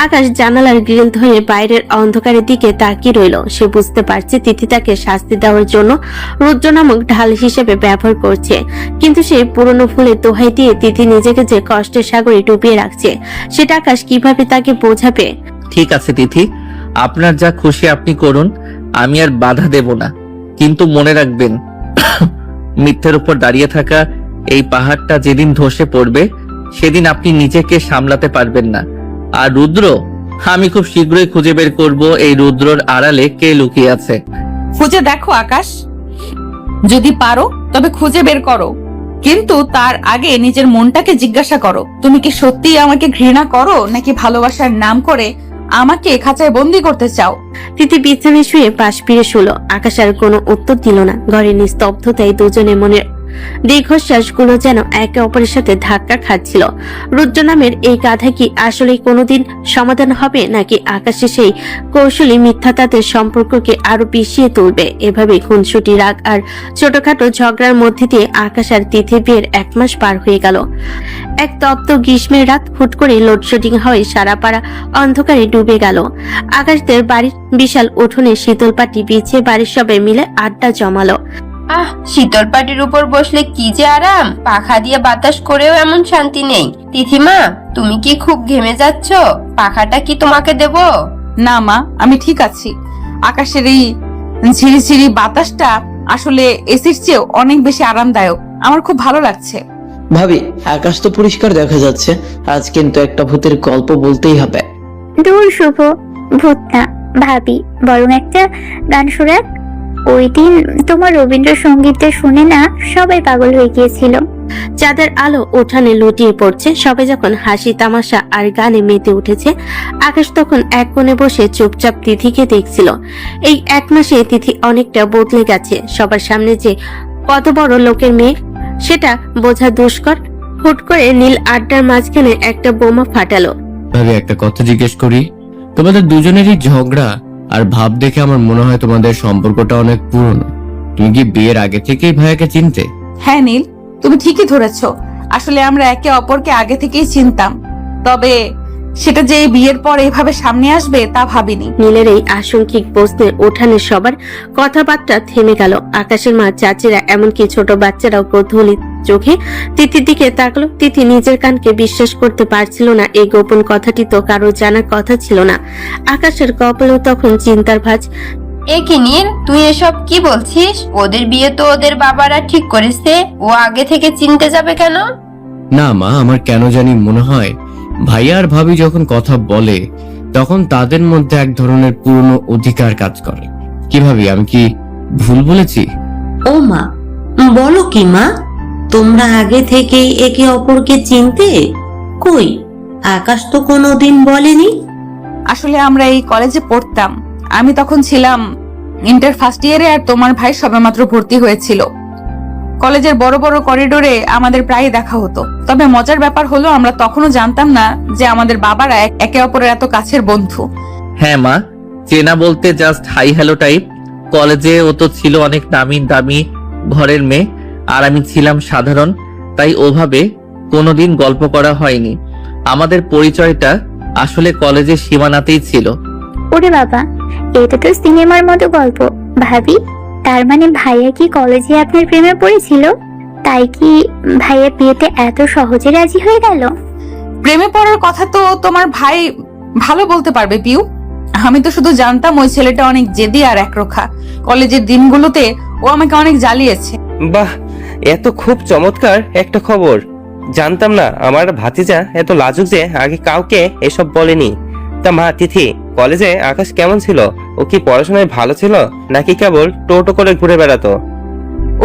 আকাশ জানালার গ্রিল ধরে বাইরের অন্ধকারের দিকে তাকিয়ে রইল। সে বুঝতে পারছে তিথি তাকে শাস্তি দেওয়ার জন্য রুদ্র নামক ঢাল হিসেবে ব্যবহার করছে, কিন্তু সে পুরনো ফুলের দোহাই দিয়ে তিথি নিজেকে যে কষ্টের সাগরে ডুবিয়ে রাখছে সেটা আকাশ কিভাবে তাকে বোঝাবে? ঠিক আছে তিথি, আপনার যা খুশি আপনি করুন, আমি আর বাধা দেব না। কিন্তু মনে রাখবেন, মিথ্যের উপর দাঁড়িয়ে থাকা এই পাহাড়টা যেদিন ধসে পড়বে সেদিন আপনি নিজেকে সামলাতে পারবেন না। আর রুদ্র, আমি খুব শীঘ্রই খুঁজে বের করব এই রুদ্রর আড়ালে কে লুকিয়ে আছে। খুঁজে দেখো আকাশ, যদি পারো তবে খুঁজে বের করো, কিন্তু তার আগে নিজের মনটাকে জিজ্ঞাসা করো, তুমি কি সত্যিই আমাকে ঘৃণা করো, নাকি ভালোবাসার নাম করে আমাকে খাঁচায় বন্দি করতে চাও? তিথি বিছানায় শুয়ে পাশ ফিরে শুল। আকাশ আর কোনো উত্তর দিল না। ঘরের নিস্তব্ধতায় দুজনে মনের দীর্ঘশ্বাসগুলো যেন একে অপরের সাথে ধাক্কা খাচ্ছিল। রুদ্র নামের এই গাধা কি আসলে কোনোদিন সমাধান হবে, নাকি আকাশে সেই কৌশলী মিথ্যা তাদের সম্পর্ককে আরো পিছিয়ে তুলবে? এভাবে খুনসুটি, রাগ আর ছোটখাটো ঝগড়ার মধ্যে দিয়ে আকাশ আর তিথির বিয়ের 1 মাস পার হয়ে গেল। এক তপ্ত গ্রীষ্মের রাত হুট করে লোডশেডিং হয়ে সারা পাড়া অন্ধকারে ডুবে গেল। আকাশদের বাড়ির বিশাল উঠোনে শীতল পাটি বিছিয়ে বাড়ির সবাই মিলে আড্ডা জমালো। আহ, শীতল পাটির উপর বসলে কি যে আরাম, পাখা দিয়ে বাতাস করেও এমন শান্তি নেই। তিথিমা, তুমি কি খুব ঘেমে যাচ্ছ? পাখাটা কি তোমাকে দেব? না মা, আমি ঠিক আছি। আকাশের এই ঝিরিঝিরি বাতাসটা আসলে এসির চেয়েও অনেক বেশি আরামদায়ক। আমার খুব ভালো লাগছে। ভাবি, আকাশ তো পরিষ্কার দেখা যাচ্ছে, আজ কিন্তু একটা ভূতের গল্প বলতেই হবে। দূর শুভ, ভূত না ভাবি, বরং একটা গান শোনাক। ওই দিন তোমার রবীন্দ্রসঙ্গীতটা শুনে না সবাই পাগল হয়ে গিয়েছিল। চাঁদের আলো উঠানে লুটিয়ে পড়ছে। সবাই যখন হাসি তামাশা আর গানে মেতে উঠেছে, আকাশ তখন এক কোণে বসে চুপচাপ তিথিকে দেখছিল। এই 1 মাসে তিথি অনেকটা বদলে গেছে। সবার সামনে যে কত বড় লোকের মেয়ে সেটা বোঝা দুষ্কর। হুট করে নীল আড্ডার মাঝখানে একটা বোমা ফাটালো। ভাবি, একটা কথা জিজ্ঞেস করি? তোমাদের দুজনেরই ঝগড়া আর ভাব দেখে আমার মনে হয় তোমাদের সম্পর্কটা অনেক পুরনো। তুমি কি বিয়ের আগে থেকেই ভাইয়াকে চিনতে? হ্যাঁ নীল, তুমি ঠিকই ধরেছো। আসলে আমরা একে অপরকে আগে থেকেই চিনতাম, তবে সেটা যে বিয়ের পর এইভাবে সামনে আসবে তা ভাবিনি। নীলের এই আশঙ্কিক প্রশ্নে উঠানে সবার কথাবার্তা থেমে গেল। আকাশের মা, চাচিরা, এমনকি ছোট বাচ্চারাও কৌতূহলী চোখে তিথির দিকে তাকলো। তিথি নিজের কানকে বিশ্বাস করতে পারছিল না। এই গোপন কথাটি তো কারো জানার কথা ছিল না। আকাশের কপালেও তখন চিন্তার ভাঁজ। এ কি নীল, তুই এসব কি বলছিস? ওদের বিয়ে তো ওদের বাবারা ঠিক করেছে, ও আগে থেকে চিনতে যাবে কেন? না মা, আমার কেন জানি মনে হয় ভাইয়া আর ভাবি যখন কথা বলে তখন তাদের মধ্যে এক ধরনের পুরনো অধিকার কাজ করে। কি ভাবি, আমি কি ভুল বলেছি? ও মা, বলো কি মা? তোমরা আগে থেকেই একে অপরকে চিনতে? কই, আকাশ তো কোনোদিন বলেনি। আসলে আমরা এই কলেজে পড়তাম। আমি তখন ছিলাম ইন্টার ফার্স্ট ইয়ারে, আর তোমার ভাই সবেমাত্র ভর্তি হয়েছিল। কলেজের বড় বড় করিডোরে আমাদের প্রায় দেখা হতো। তবে মজার ব্যাপার হলো, আমরা তখনও জানতাম না যে আমাদের বাবারা একে অপরের এত কাছের বন্ধু। হ্যাঁ মা, চেনা বলতে জাস্ট হাই হ্যালো টাইপ। কলেজে ও তো ছিল অনেক দামি দামি ঘরের মেয়ে, আর আমি ছিলাম সাধারণ, তাই ওভাবে কোনোদিন গল্প করা হয়নি। আমাদের পরিচয়টা আসলে কলেজের সীমানাতেই ছিল। ওরে বাবা, এটা তো সিনেমার মতো গল্প। ভাবি, তার মানে ভাইয়া কি কলেজে আপনার প্রেমে পড়েছিল? তাই কি ভাইয়া বিয়েতে এত সহজে রাজি হয়ে গেল? প্রেমে পড়ার কথা তো তোমার ভাই ভালো বলতে পারবে পিউ। আমি তো শুধু জানতাম ওই ছেলেটা অনেক জেদি আর একরোখা। কলেজের দিনগুলোতে ও আমাকে অনেক জ্বালিয়েছে। বাহ, এত খুব চমৎকার একটা খবর। জানতাম না আমার ভাতিজা এত লাজুক যে আগে কাউকে এসব বলেনি। তা মা, তিথি, কলেজে আকাশ কেমন ছিল? ও কি পড়াশোনায় ভালো ছিল, নাকি কেবল টোটো করে ঘুরে বেড়াতো?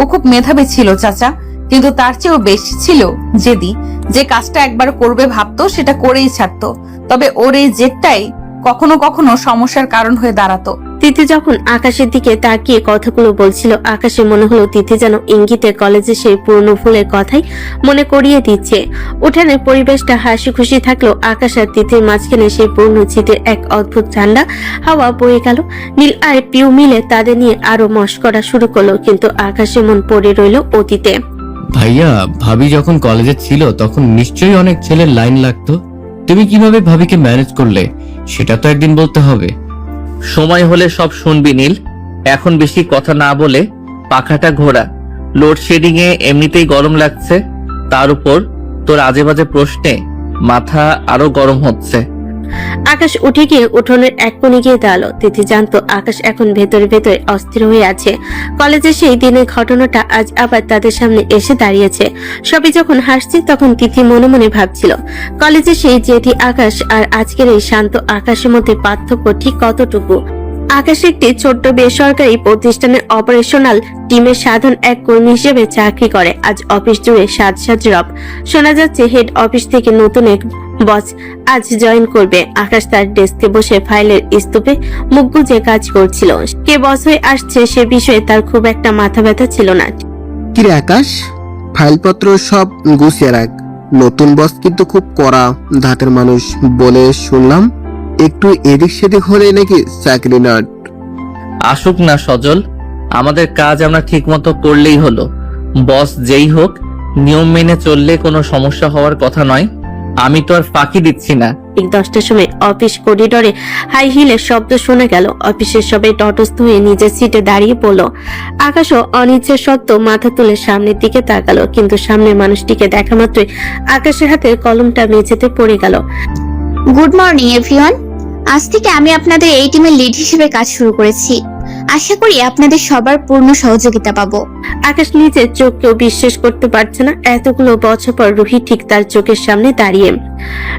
ও খুব মেধাবী ছিল চাচা, কিন্তু তার চেয়েও বেশি ছিল জেদি। যে কাজটা একবার করবে ভাবতো সেটা করেই ছাড়তো। তবে ওর এই জেদটাই কখনো কখনো সমস্যার কারণ হয়ে দাঁড়াতো। তিথি যখন আকাশের দিকে তাকিয়ে কথাগুলো বলছিল, আকাশে মনে হলো তিথি যেন ইঙ্গিতে কলেজে সেই পুরনো ভুলের কথাই মনে করিয়ে দিচ্ছে। উঠানের পরিবেশটা হাসি খুশি থাকলেও আকাশ আর তিথির মাঝখানে সেই পুরনো স্মৃতির এক অদ্ভুত ঠান্ডা হাওয়া বয়ে গেল। নীল আর পিউ মিলে তাদের নিয়ে আরো মস্করা শুরু করলো, কিন্তু আকাশে মন পড়ে রইল অতীতে। ভাইয়া, ভাবি যখন কলেজে ছিল তখন নিশ্চয়ই অনেক ছেলের লাইন লাগতো। তুমি কিভাবে ভাবিকে ম্যানেজ করলে সেটা তো একদিন বলতে হবে। সময় হলে সব শুনবি নীল। এখন বেশি কথা না বলে পাখাটা ঘোরা। লোডশেডিং এ এমনিতেই গরম লাগছে, তার উপর তোর আজে বাজে প্রশ্নে মাথা আরো গরম হচ্ছে। আকাশ উঠে গিয়ে উঠোনের এক কোণে গিয়ে দাঁড়ালো। তিথি জানতো আকাশ এখন ভেতরে ভেতরে অস্থির হয়ে আছে। কলেজে সেই দিনের ঘটনাটা আজ আবার তাদের সামনে এসে দাঁড়িয়েছে। সবাই যখন হাসছে তখন তিথি মনে মনে ভাবছিল কলেজে সেই জেদি আকাশ আর আজকের এই শান্ত আকাশের মধ্যে পার্থক্য ঠিক কতটুকু। আকাশ একটি ছোট্ট বেসরকারি প্রতিষ্ঠানের অপারেশনাল টিমের সাধারণ এক কর্মী হিসেবে চাকরি করে। আজ অফিস জুড়ে সাজ রব। শোনা যাচ্ছে হেড অফিস থেকে নতুন এক বস আজ জয়েন করবে। আকাশ তার ডেস্কে বসে ফাইলের স্তূপে মুখ গুজে কাজ করছিল। কে বস হয়ে আসছে সে বিষয়ে তার খুব একটা মাথা ব্যথা ছিল না। কিরে আকাশ, ফাইলপত্র সব গুছিয়ে রাখ। নতুন বস কিন্তু খুব কড়া ধাতের মানুষ বলে শুনলাম। একটু এদিক সেদিক হলে নাকি চাকরি নাট। আসুক না সজল, আমাদের কাজ আমরা ঠিক মতো করলেই হলো। বস যেই হোক, নিয়ম মেনে চললে কোনো সমস্যা হওয়ার কথা নয়। আমি তো আর ফাঁকি দিচ্ছি না। ঠিক 10টার সময় অফিস করিডোরে হাই হিলের শব্দ শোনা গেল। অফিসের সবাই তটস্থ হয়ে নিজের সিটে দাঁড়িয়ে পড়ল। আকাশও অনিচ্ছা সত্ত্বেও মাথা তুলে সামনের দিকে তাকালো, কিন্তু সামনের মানুষটিকে দেখা মাত্রই আকাশের হাতের কলমটা মেঝেতে পড়ে গেল। Good morning everyone. আজ থেকে আমি আপনাদের এই টিমের লিড হিসেবে কাজ শুরু করেছি। আশা করি আপনাদের সবার পূর্ণ সহযোগিতা পাবো। আকাশ নিজের চোখকেও বিশ্বাস করতে পারছে না। এতগুলো বছর পর রুহি ঠিক তার চোখের সামনে দাঁড়িয়ে।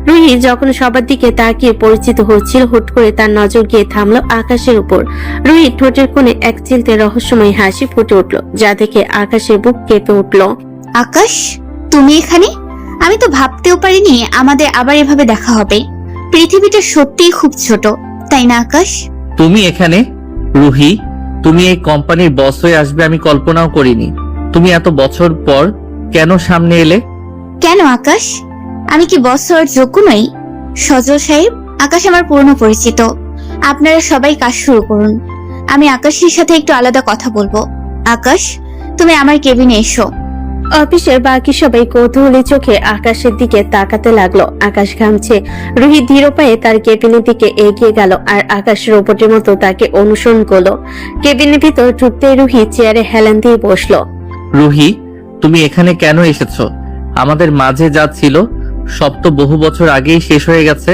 রুহি যখন সবার দিকে তাকিয়ে পরিচিত হচ্ছিল, হুট করে তার নজর গিয়ে থামলো আকাশের উপর। রুহি ঠোঁটের কোণে এক চিলতে রহস্যময় হাসি ফুটে উঠল, যা দেখে আকাশের বুক কেঁপে উঠল। আকাশ, তুমি এখানে? আমি তো ভাবতেও পারিনি আমাদের আবার এভাবে দেখা হবে। পৃথিবীটা সত্যিই খুব ছোট, তাই না আকাশ? তুমি এখানে? রুহি, তুমি এই কোম্পানির বস হয়ে আসবে আমি কল্পনাও করিনি। তুমি এত বছর পর কেন সামনে এলে? কেন আকাশ, আমি কি বস হওয়ার যোগ্য নই? সজল সাহেব, আকাশ আমার পুরনো পরিচিত। আপনারা সবাই কাজ শুরু করুন। আমি আকাশের সাথে একটু আলাদা কথা বলবো। আকাশ, তুমি আমার কেবিনে এসো। অফিসের বাকি সবাই কৌতূহলী চোখে আকাশের দিকে তাকাতে লাগলো। আকাশ ঘামছে। রুহি ধীর পায়ে তার কেবিনের দিকে এগিয়ে গেল আর আকাশ রোবটের মতো তাকে অনুসরণ করলো। কেবিনের ভিতর ঢুকতেই রুহি চেয়ারে হেলান দিয়ে বসলো। রুহি, তুমি এখানে কেন এসেছো? আমাদের মাঝে যা ছিল সব তো বহু বছর আগেই শেষ হয়ে গেছে।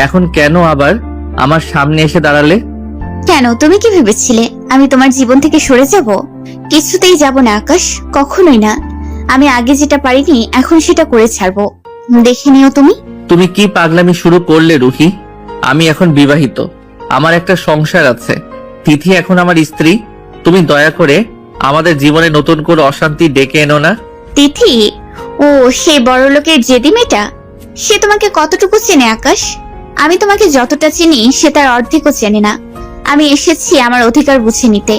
এখন কেন আবার আমার সামনে এসে দাঁড়ালে? কেন, তুমি কি ভেবেছিলে আমি তোমার জীবন থেকে সরে যাব? কিছুতেই যাব না আকাশ, কখনোই না। আমি আগে যেটা পারিনি এখন সেটা করে ছাড়বো। দেখে নিও তুমি। তুমি কি পাগলামি শুরু করলে রুহি? আমি এখন বিবাহিত, আমার একটা সংসার আছে। তিথি এখন আমার স্ত্রী। তুমি দয়া করে আমাদের জীবনে নতুন করে অশান্তি ডেকে এনো না। তিথি? ও সেই বড় লোকের জেদি মেয়েটা? সে তোমাকে কতটুকু চেনে আকাশ? আমি তোমাকে যতটা চিনি সে তার অর্ধেকও চেনে না। আমি এসেছি আমার অধিকার বুঝে নিতে।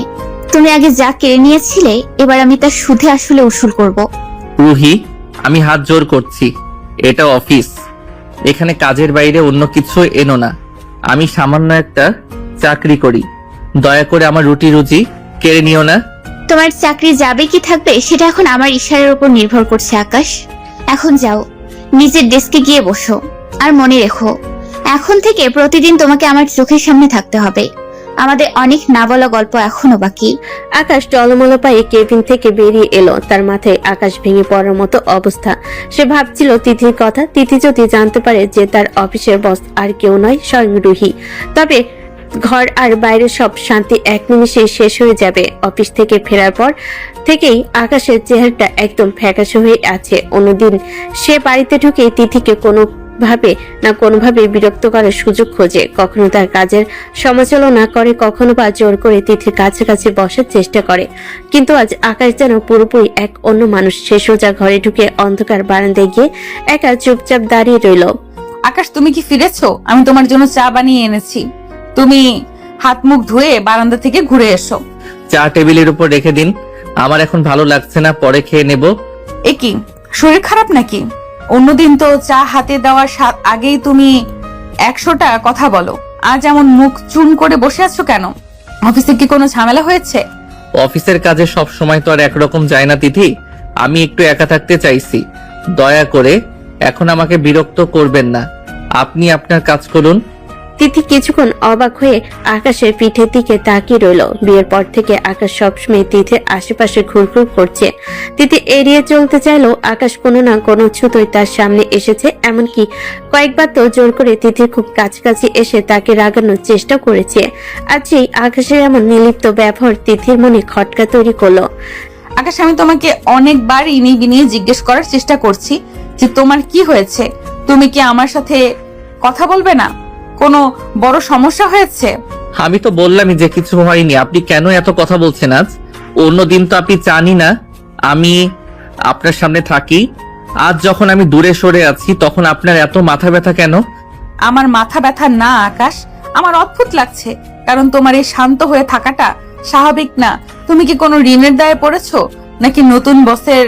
তুমি আগে যা কেড়ে নিয়েছিলে, এবার আমি তার সুদে আসলে উসুল করব। রুহি, আমি হাত জোর করছি, এটা অফিস। এখানে কাজের বাইরে অন্য কিছু এনো না। আমি সামান্য একটা চাকরি করি। দয়া করে আমার রুটি রুজি কেড়ে নিও না। তোমার চাকরি যাবে কি থাকবে সেটা এখন আমার ইশারার উপর নির্ভর করছে আকাশ। এখন যাও, নিজের ডেস্কে গিয়ে বসো। আর মনে রেখো, এখন থেকে প্রতিদিন তোমাকে আমার চোখের সামনে থাকতে হবে। আমাদের অনেক না বলা গল্প এখনো বাকি। আকাশ টলমল পায়ে কেবিন থেকে বেরিয়ে এলো। তার মাথায় আকাশ ভেঙে পড়ার মতো অবস্থা। সে ভাবছিল তিথির কথা। তিথি যদি জানতে পারে যে তার অফিসের বস আর কেউ নয়, স্বয়ং রুহি, তবে ঘর আর বাইরে সব শান্তি এক নিমিষে শেষ হয়ে যাবে। অফিস থেকে ফেরার পর থেকেই আকাশের চেহারাটা একদম ফ্যাকাশে হয়ে আছে। অন্যদিন সে বাড়িতে ঢুকে তিথিকে কোনোভাবে বিরক্ত করার সুযোগ খোঁজে। কখনো তার কাজের সমালোচনা করে, কখনো বা জোর করে তিথির কাছাকাছি বসার চেষ্টা করে। কিন্তু আজ আকাশ যেন পুরোপুরি এক অন্য মানুষ। সে সোজা ঘরে ঢুকে অন্ধকার বারান্দায় গিয়ে একা চুপচাপ দাঁড়িয়ে রইল। আকাশ তুমি কি ফিরেছো? আমি তোমার জন্য চা বানিয়ে এনেছি, তুমি হাত মুখ ধুয়ে বারান্দা থেকে ঘুরে এসো। চা টেবিলের উপর রেখে দিন, আমার এখন ভালো লাগছে না, পরে খেয়ে নেব। এ কি, শরীর খারাপ নাকি? অন্যদিন তো চা হাতে দেওয়ার আগেই তুমি 100টা কথা বলো, আজ এমন মুখ চুন করে বসে আছো কেন? অফিসে কি কোনো ঝামেলা হয়েছে? অফিসের কাজে সব সময় তো আর একরকম যায় না তিথি, আমি একটু একা থাকতে চাইছি। দয়া করে এখন আমাকে বিরক্ত করবেন না, আপনি আপনার কাজ করুন। তিথি কিছুক্ষণ অবাক হয়ে আকাশের পিঠের দিকে তাকিয়ে রইল। বিয়ের পর থেকে আকাশ সবসময় তিথির আশেপাশে ঘুরঘুর করছে। তিথি এড়িয়ে চলতে চাইলেও আকাশ কোনো না কোনো ছুতোয় তার সামনে এসেছে। এমনকি কয়েকবার তো জোর করে তিথির খুব কাছাকাছি এসে তাকে রাগানোর চেষ্টা করেছে। আজ এই আকাশের এমন নির্লিপ্ত ব্যবহার তিথির মনে খটকা তৈরি করলো। আকাশ, আমি তোমাকে অনেকবার ইনি বিনিয়ে জিজ্ঞেস করার চেষ্টা করছি যে তোমার কি হয়েছে, তুমি কি আমার সাথে কথা বলবে না? কোনো বড় সমস্যা হয়েছে? আমি তো বললামই যে কিছু হয়নি, আপনি কেন এত কথা বলছেন আজ? অন্যদিন তো আপনি জানি না আমি আপনার সামনে থাকি, আজ যখন আমি দূরে সরে আছি তখন আপনার এত মাথা ব্যথা কেন? আমার মাথা ব্যথা না আকাশ, আমার অদ্ভুত লাগছে, কারণ তোমার এই শান্ত হয়ে থাকাটা স্বাভাবিক না। তুমি কি কোনো ঋণের দায়ে পড়েছো, নাকি নতুন বসের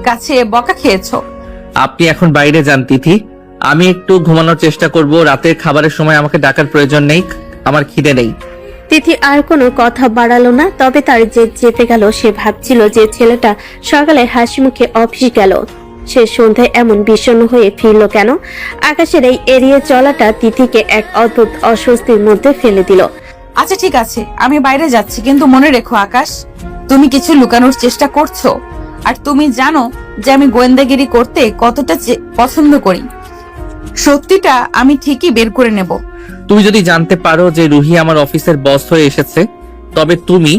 কাছে বকা খেয়েছো? আপনি এখন বাইরে যান তিথি, আমি একটু ঘুমানোর চেষ্টা করব, রাতের খাবারের সময় আমাকে ডাকার প্রয়োজন নেই, আমার খিদে নেই। তিথি আর কোনো কথা বাড়ালো না, তবে তার যে চেপে গেল। সে ভাবছিল যে ছেলেটা সকালে হাসি মুখে অফিস গেল, সে সন্ধ্যায় এমন বিষণ্ণ হয়ে ফিরল কেন? আকাশের এই এড়িয়ে চলাটা তিথিকে এক অদ্ভুত অস্বস্তির মধ্যে ফেলে দিল। আচ্ছা ঠিক আছে, আমি বাইরে যাচ্ছি, কিন্তু মনে রেখো আকাশ, তুমি কিছু লুকানোর চেষ্টা করছো। আর তুমি জানো যে আমি গোয়েন্দাগিরি করতে কতটা পছন্দ করি। সত্যিটা আমি ঠিকই বের করে নেব। তুমি যদি জানতে পারো যে রুহি আমার অফিসের বস হয়ে এসেছে, তবে তুমি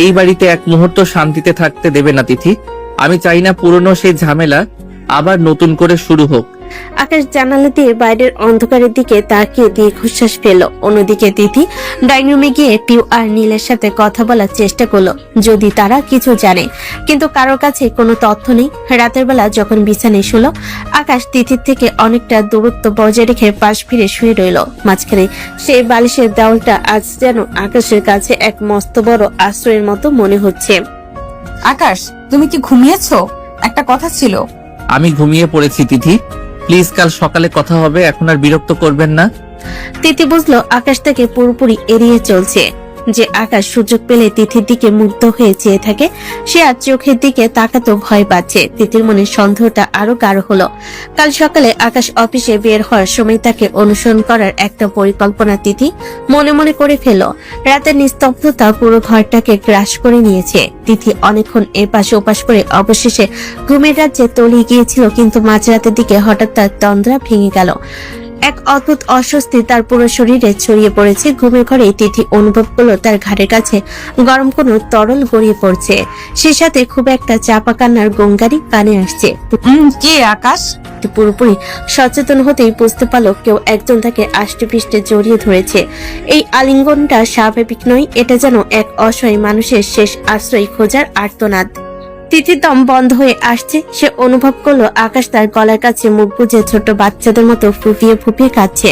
এই বাড়িতে এক মুহূর্ত শান্তিতে থাকতে দেবে না তিথি। আমি চাই না পুরনো সেই ঝামেলা আবার নতুন করে শুরু হোক। আকাশ জানালা দিয়ে বাইরের অন্ধকারের দিকে তাকিয়ে দীর্ঘশ্বাস ফেল। অন্যদিকে তিথি ডাইনিং রুমে গিয়ে পিউ আর নীলের সাথে কথা বলার চেষ্টা করলো, যদি তারা কিছু জানে, কিন্তু কারোর কাছে কোনো তথ্য নেই। রাতের বেলা যখন বিছানায় শুলো, আকাশ তিথির থেকে অনেকটা দূরত্ব বজায় রেখে পাশ ফিরে শুয়ে রইল। মাঝখানে সেই বালিশের দেওয়ালটা আজ যেন আকাশের কাছে এক মস্ত বড় আশ্রয়ের মতো মনে হচ্ছে। আকাশ, তুমি কি ঘুমিয়েছো? একটা কথা ছিল। আমি ঘুমিয়ে পড়েছি তিথি, প্লিজ কাল সকালে কথা হবে, এখন আর বিরক্ত করবেন না। তিথি বুঝলো আকাশ তাকে পুরোপুরি এড়িয়ে চলছে, যে আকাশ সুযোগ পেলে তিথির দিকে মুগ্ধ হয়ে চেয়ে থাকে। সে আজ চোখের দিকে তাকাতেও ভয় পাচ্ছে। তিথির মনে সন্দেহটা আরো গাঢ় হলো। কাল সকালে আকাশ অফিসে বের হওয়ার সময় তাকে অনুসরণ করার একটা পরিকল্পনা তিথি মনে মনে করে ফেল। রাতের নিস্তব্ধতা পুরো ঘরটাকে গ্রাস করে নিয়েছে। তিথি অনেকক্ষণ এপাশে ওপাশ করে অবশেষে ঘুমের রাজ্যে তলিয়ে গিয়েছিল, কিন্তু মাঝরাতের দিকে হঠাৎ তার তন্দ্রা ভেঙে গেল। এক অদ্ভুত অস্বস্তি তার পুরো শরীরে ছড়িয়ে পড়েছে। ঘুমের ঘরে তিথি অনুভব করলো তার ঘাড়ের কাছে গরম কোনো তরল গড়িয়ে পড়ছে, সে সাথে খুব একটা চাপা কান্নার গঙ্গারি কানে আসছে। কে আকাশ? পুরোপুরি সচেতন হতেই বুঝতে পারলো কেউ একজন তাকে আষ্টে পৃষ্ঠে জড়িয়ে ধরেছে। এই আলিঙ্গনটা স্বাভাবিক নয়, এটা যেন এক অসহায় মানুষের শেষ আশ্রয় খোঁজার আর্তনাদ। তিথির দম বন্ধ হয়ে আসছে। সে অনুভব করলো আকাশ তার গলার কাছে মুখ গুজে ছোট বাচ্চাদের মতো ফুপিয়ে ফুপিয়ে কাঁদছে।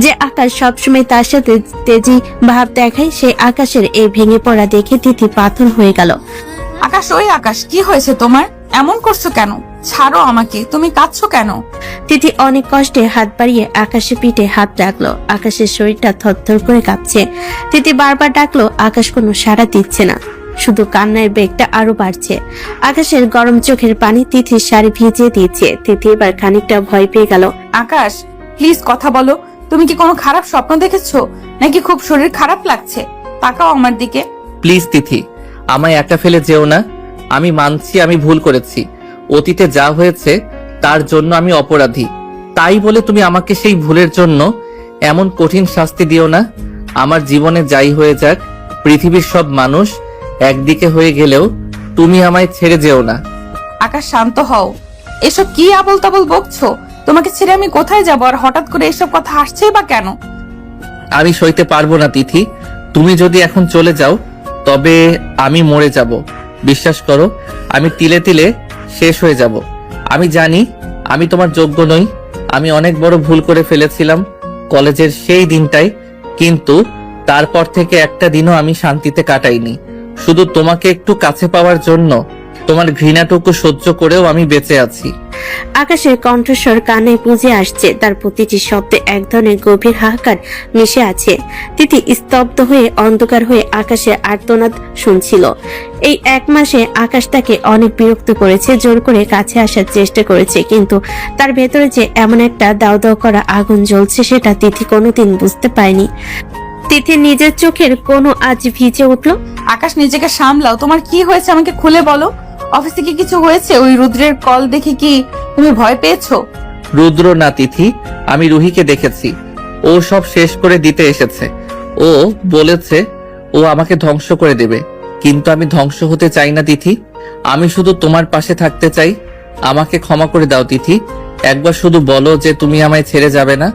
যে আকাশ সবসময় তার সাথে তেজি ভাব দেখায়, সেই আকাশের এই ভেঙে পড়া দেখে তিথি পাথর হয়ে গেল। আকাশ, ওই আকাশ, কি হয়েছে তোমার? এমন করছো কেন? ছাড়ো আমাকে, তুমি কাঁদছো কেন? তিথি অনেক কষ্টে হাত বাড়িয়ে আকাশের পিঠে হাত রাখলো। আকাশের শরীরটা থরথর করে কাঁপছে। তিথি বারবার ডাকলো, আকাশ কোনো সাড়া দিচ্ছে না, শুধু কান্নার বেগটা আরো বাড়ছে। আকাশের গরম চোখের পানি তিথির শাড়ি ভিজিয়ে দিয়েছে। তিথি এবার খানিকটা ভয় পেয়ে গেল। আকাশ, প্লিজ কথা বলো, তুমি কি কোনো খারাপ স্বপ্ন দেখেছো, নাকি খুব শরীর খারাপ লাগছে? তাকাও আমার দিকে। প্লিজ তিথি, আমায় একা ফেলে যেও না। আমি মানছি আমি ভুল করেছি, অতীতে যা হয়েছে তার জন্য আমি অপরাধী। তাই বলে তুমি আমাকে সেই ভুলের জন্য এমন কঠিন শাস্তি দিও না। আমার জীবনে যাই হয়ে যাক, পৃথিবীর সব মানুষ একদিকে হয়ে গেলেও তুমি আমায় ছেড়ে যেও না। আকাশ, শান্ত হও। এসব কি আবল তাবল বকছো? তোমাকে ছেড়ে আমি কোথায় যাবো? আর হঠাৎ করে এসব কথা আসছেই বা কেন? আমি সইতে পারবো না তিথি, তুমি যদি এখন চলে যাও তবে আমি মরে যাব। বিশ্বাস করো, আমি তিলে তিলে শেষ হয়ে যাব। আমি জানি আমি তোমার যোগ্য নই, আমি অনেক বড় ভুল করে ফেলেছিলাম কলেজের সেই দিনটাই, কিন্তু তারপর থেকে একটা দিনও আমি শান্তিতে কাটাইনি। শুধু তোমাকে একটু কাছে পাওয়ার জন্য তোমার ঘৃণাটুকু সহ্য করেও আমি বেঁচে আছি। আকাশের কণ্ঠস্বর কানে বুঝে আসছে, তার প্রতিটি শব্দে এক ধরনের গভীর হাহাকার মিশে আছে। তিথি স্তব্ধ হয়ে অন্ধকার হয়ে আকাশের আর্তনাদ শুনছিল। এই 1 মাসে আকাশ তাকে অনেক বিরক্ত করেছে, জোর করে কাছে আসার চেষ্টা করেছে, কিন্তু তার ভেতরে যে এমন একটা দাও দাও করা আগুন জ্বলছে সেটা তিথি কোনোদিন বুঝতে পারেনি। তিথি নিজের চোখের কোনো আজ ভিজে উঠল। আকাশ, নিজেকে সামলাও। তোমার কি হয়েছে আমাকে খুলে বলো। অফিসে কি কিছু হয়েছে? ওই রুদ্রের কল দেখে কি তুমি ভয় পেয়েছো? রুদ্র না তিথি, আমি রুহিকে দেখেছি। ও সব শেষ করে দিতে এসেছে। ও বলেছে ও আমাকে ধ্বংস করে দেবে, কিন্তু আমি ধ্বংস হতে চাই না তিথি। আমি শুধু তোমার পাশে থাকতে চাই। আমাকে ক্ষমা করে দাও তিথি। একবার শুধু বলো যে তুমি আমায় ছেড়ে যাবে না।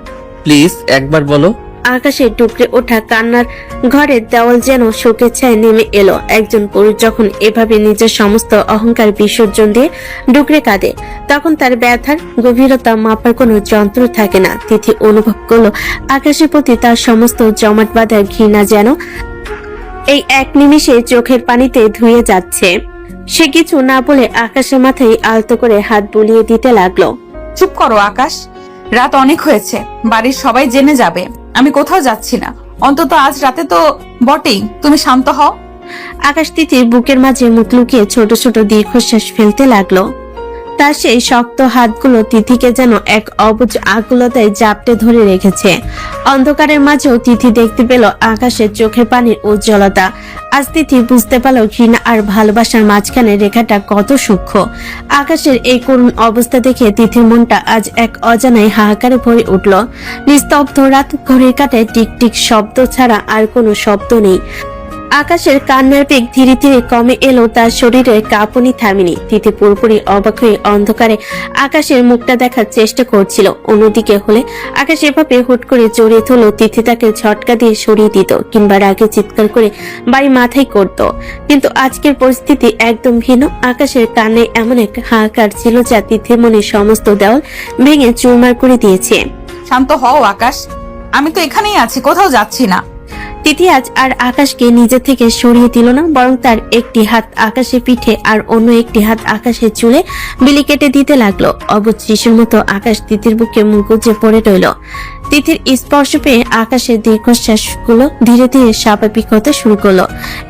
প্লিজ একবার বলো। আকাশে ডুকরে ওঠা কান্নার ঘরের দেওয়াল যেন শোকের ছায় নেমে এলো। একজন পুরুষ যখন এভাবে নিজের সমস্ত অহংকার বিসর্জন দিয়ে ডুকরে কাঁদে, তখন তার ব্যথার গভীরতা মাপার কোনো যন্ত্র থাকে না। তিথি অনুভব করলো আকাশের প্রতি তার সমস্ত জমাট বাঁধা ঘৃণা যেন এই 1 নিমিষে চোখের পানিতে ধুয়ে যাচ্ছে। সে কিছু না বলে আকাশের মাথায় আলতো করে হাত বুলিয়ে দিতে লাগলো। চুপ করো আকাশ, রাত অনেক হয়েছে, বাড়ির সবাই জেনে যাবে আমি কোথাও যাচ্ছি না। অন্তত আজ রাতে তো বটেই। তুমি শান্ত হও। আকাশ তিথির বুকের মাঝে মুখ লুকিয়ে ছোট ছোট দীর্ঘশ্বাস ফেলতে লাগলো। তার সেই শক্ত হাতগুলো তিথিকে যেন এক অবুঝ আকুলতায় জাপটে ধরে রেখেছে। অন্ধকারের মাঝেও তিথি দেখতে পেল আকাশের চোখের পানির উজ্জ্বলতা। আজ তিথি বুঝতে পারল ঘৃণা আর ভালোবাসার মাঝখানে রেখাটা কত সূক্ষ্ম। আকাশের এই করুণ অবস্থা দেখে তিথির মনটা আজ এক অজানায় হাহাকারে ভরে উঠল। নিস্তব্ধ রাত, ঘড়ির কাঁটায় টিক টিক শব্দ ছাড়া আর কোনো শব্দ নেই। আকাশের কান্নার বেগ ধীরে ধীরে কমে এলো, তার শরীরে কাঁপুনি থামেনি। তিথি পুরোপুরি অবাক হয়ে অন্ধকারে আকাশের মুখটা দেখার চেষ্টা করছিল। অন্যদিকে হলে আকাশ এভাবে হুট করে জড়িয়ে ধরলো, তিথি তাকে ঝটকা দিয়ে সরিয়ে দিত কিংবা রাগে চিৎকার করে বাড়ি মাথায় করত। কিন্তু আজকের পরিস্থিতি একদম ভিন্ন। আকাশের কানে এমন এক হাহাকার ছিল যা তিথির মনে সমস্ত দেওয়াল ভেঙে চুরমার করে দিয়েছে। শান্ত হও আকাশ, আমি তো এখানেই আছি, কোথাও যাচ্ছি না। তিথি আজ আর আকাশকে নিজে থেকে সরিয়ে দিল না, বরং তার একটি হাত আকাশের পিঠে আর অন্য একটি হাত আকাশের চুলে বিলি কেটে দিতে লাগলো। অবুঝ শিশুর মতো আকাশ তিথির বুকে মুখ গুজে পড়ে রইল। তিথির স্পর্শ পেয়ে আকাশের দীর্ঘশ্বাসগুলো ধীরে ধীরে স্বাভাবিক হতে শুরু করলো।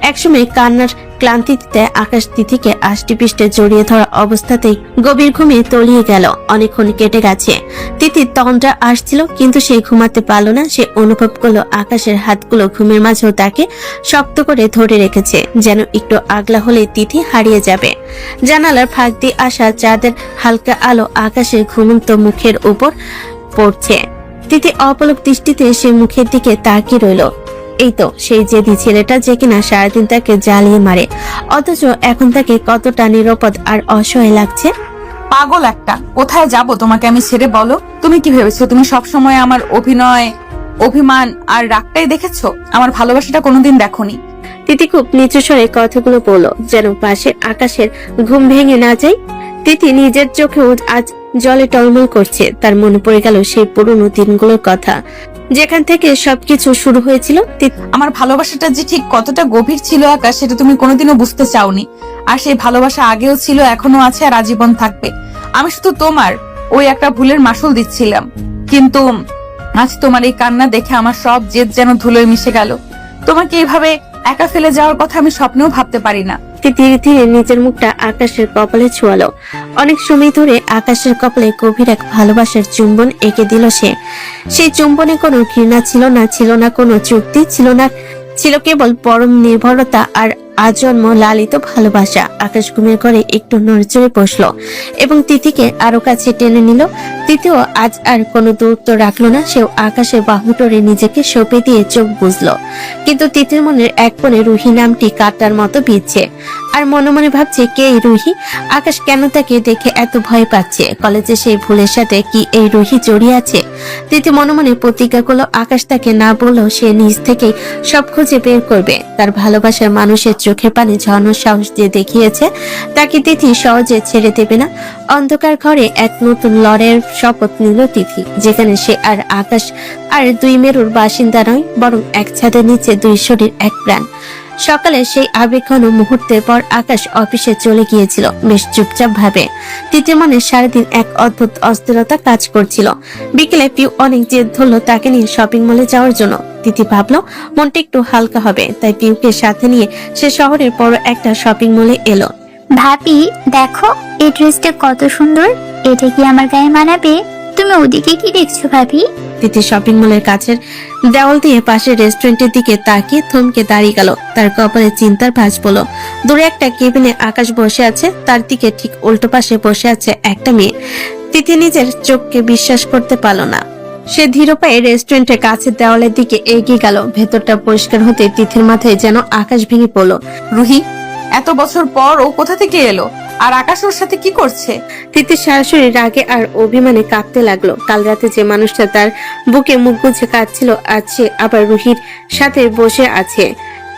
একসময় কান্নার ক্লান্তিতে আকাশ তিথিকে আষ্টিপৃষ্টে জড়িয়ে ধরা অবস্থাতেই গভীর ঘুমে তলিয়ে গেল। অনেকক্ষণ কেটে গেছে। তিথির তন্দ্রা আসছিল, কিন্তু সে ঘুমাতে পারল না। সে অনুভব করলো আকাশের হাতগুলো ঘুমের মাঝেও তাকে শক্ত করে ধরে রেখেছে, যেন একটু আগলা হলে তিথি হারিয়ে যাবে। জানালার ফাঁক দিয়ে আসা চাঁদের হালকা আলো আকাশের ঘুমন্ত মুখের উপর পড়ছে। তিথি অপলক দৃষ্টিতে সে মুখের দিকে তাকিয়ে রইল। এই তো সেই জেদি ছেলেটা যে কিনা সারাদিন তাকে জ্বালিয়ে মারে, অথচ এখন তাকে কতটা নিরাপদ আর অসহায় লাগছে। পাগল একটা, কোথায় যাব তোমাকে আমি ছেড়ে বলো? তুমি কি ভেবেছো তুমি সব সময় আমার অভিনয়, অভিমান আর রাগটাই দেখেছো? আমার ভালোবাসাটা কোনোদিন দেখোনি। তিথি খুব নিচু স্বরে কথাগুলো বলল, যেন পাশে আকাশের ঘুম ভেঙে না যায়। তিথি নিজের চোখেও আজ জলে টলমল করছে। তার মনে পড়ে গেল সেই পুরনো দিনগুলোর কথা, যেখান থেকে সবকিছু শুরু হয়েছিল। আমার ভালোবাসাটা যে ঠিক কতটা গভীর ছিল আকাশ, সেটা তুমি কোনোদিনও বুঝতে চাওনি। আর সেই ভালোবাসা আগেও ছিল, এখনো আছে, আর আজীবন থাকবে। আমি শুধু তোমার ওই একটা ভুলের মাসুল দিচ্ছিলাম, কিন্তু আজ তোমার এই কান্না দেখে আমার সব জেদ যেন ধুলোয় মিশে গেল। তোমাকে এইভাবে একা ফেলে যাওয়ার কথা আমি স্বপ্নেও ভাবতে পারি না। ধীরে ধীরে নিজের মুখটা আকাশের কপালে ছোঁয়ালো। অনেক সময় ধরে আকাশের কপালে গভীর এক ভালোবাসার চুম্বন এঁকে দিল সে। সেই চুম্বনে কোনো ঘৃণা ছিল না, ছিল না কোনো চুক্তি, ছিল কেবল পরম নির্ভরতা আর আজন্ম লালিত ভালোবাসা। আকাশ ঘুমের ঘরে একটু নড়চড়ে বসলো এবং তিথিকে আরো কাছে টেনে নিল। তিথিও আজ আর কোনো দূরত্ব রাখলো না। সেও আকাশের বাহু ধরে নিজেকে সঁপে দিয়ে চোখ বুঝলো। কিন্তু তিথির মনের এক কোণে রুহি নামটি কাটার মতো বিচ্ছে। আর মনে মনে ভাবছে, কে এই রুহি? আকাশ কেন তাকে দেখে এত ভয় পাচ্ছে? কলেজে সেই ভুলের সাথে কি এই রুহি জড়িয়ে আছে? তিথি মনে মনে প্রতিজ্ঞা করলো, আকাশ তাকে না বললেও সে নিজ থেকেই সব খুঁজে বের করবে। তার ভালোবাসার মানুষের চোখের পানি ঝরানোর সাহস দিয়ে দেখিয়েছে তাকে তিথি সহজে ছেড়ে দেবে না। অন্ধকার ঘরে এক নতুন লড়াইয়ের শপথ নিল তিথি, যেখানে সে আর আকাশ আর দুই মেরুর বাসিন্দা নয়, বরং এক ছাদের নিচে দুই শরীর এক প্রাণ। সকালে সেই আবেগঘন মুহূর্তের পর আকাশ অফিসে চলে গিয়েছিল বেশ চুপচাপ ভাবে। তিথি মনে সারাদিন এক অদ্ভুত অস্থিরতা কাজ করছিল। বিকেলে পিউ অনেক জেদ ধরলো তাকে নিয়ে শপিং মলে যাওয়ার জন্য। তিথি ভাবলো মনটা একটু হালকা হবে, তাই পিউকে সাথে নিয়ে সে শহরের বড় একটা শপিং মলে এলো। ভাবি দেখো এই ড্রেসটা কত সুন্দর, এটা কি আমার গায়ে মানাবে? তুমি ওদিকে কি দেখছো ভাবি? তিথি শপিং মলের কাছের দেওয়াল দিয়ে পাশের রেস্টুরেন্টের দিকে তাকিয়ে থমকে দাঁড়িয়ে গেল। তার কপালে চিন্তার ভাঁজ পড়ল। দূরে একটা কেবিনে আকাশ বসে আছে, তার দিকে ঠিক উল্টো পাশে বসে আছে একটা মেয়ে। তিথি নিজের চোখকে বিশ্বাস করতে পারল না। সে ধীর পায়ে রেস্টুরেন্টের কাছের দেওয়ালের দিকে এগিয়ে গেল। ভেতরটা পরিষ্কার হতে তিথির মাথায় যেন আকাশ ভেঙে পড়ল। রুহি, এত বছর পর ও কোথা থেকে এলো? আর আকাশ ওর সাথে কি করছে? তিথি সরাসরি রাগে আর অভিমানে কাঁপতে লাগলো। কাল রাতে যে মানুষটা তার বুকে মুখ গুজে কাঁদছিল, আজ সে আবার রুহির সাথে বসে আছে।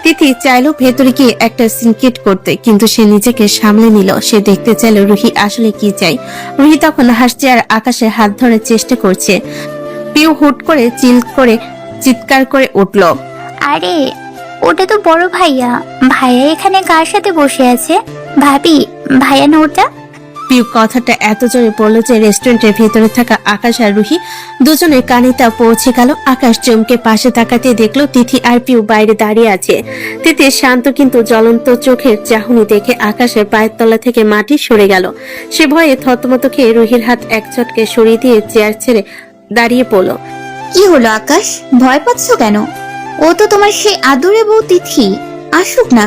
তিথি চাইলো ভেতরে গিয়ে একটা সিনকেট করতে, কিন্তু সে নিজেকে সামলে নিল। সে দেখতে চাইলো রুহি আসলে কি চাই। রুহি তখন হাসছে আর আকাশের হাত ধরার চেষ্টা করছে। পিউ হুট করে চিৎকার করে উঠল। আরে ওটা তো বড় ভাইয়া। ভাইয়া এখানে কার সাথে বসে আছে? ভাবি ভাইয়া না ওটা? পিউ কথাটা এত জোরে বললো যে রেস্টুরেন্টের ভেতরে থাকা আকাশ আর রুহি দুজনের কানে তা পৌঁছে গেল। আকাশ চমকে পাশে তাকাতে দেখলো তিথি আর পিউ বাইরে দাঁড়িয়ে আছে। তিথির শান্ত কিন্তু জ্বলন্ত চোখের চাহনি দেখে আকাশের পায়ের তলা থেকে মাটি সরে গেল। সে ভয়ে থতমত খেয়ে রুহির হাত এক চটকে সরিয়ে দিয়ে চেয়ার ছেড়ে দাঁড়িয়ে পড়ল। কি হলো আকাশ, ভয় পাচ্ছ কেন? ও তো তোমার সেই আদুরে বউ তিথি। আসুক না,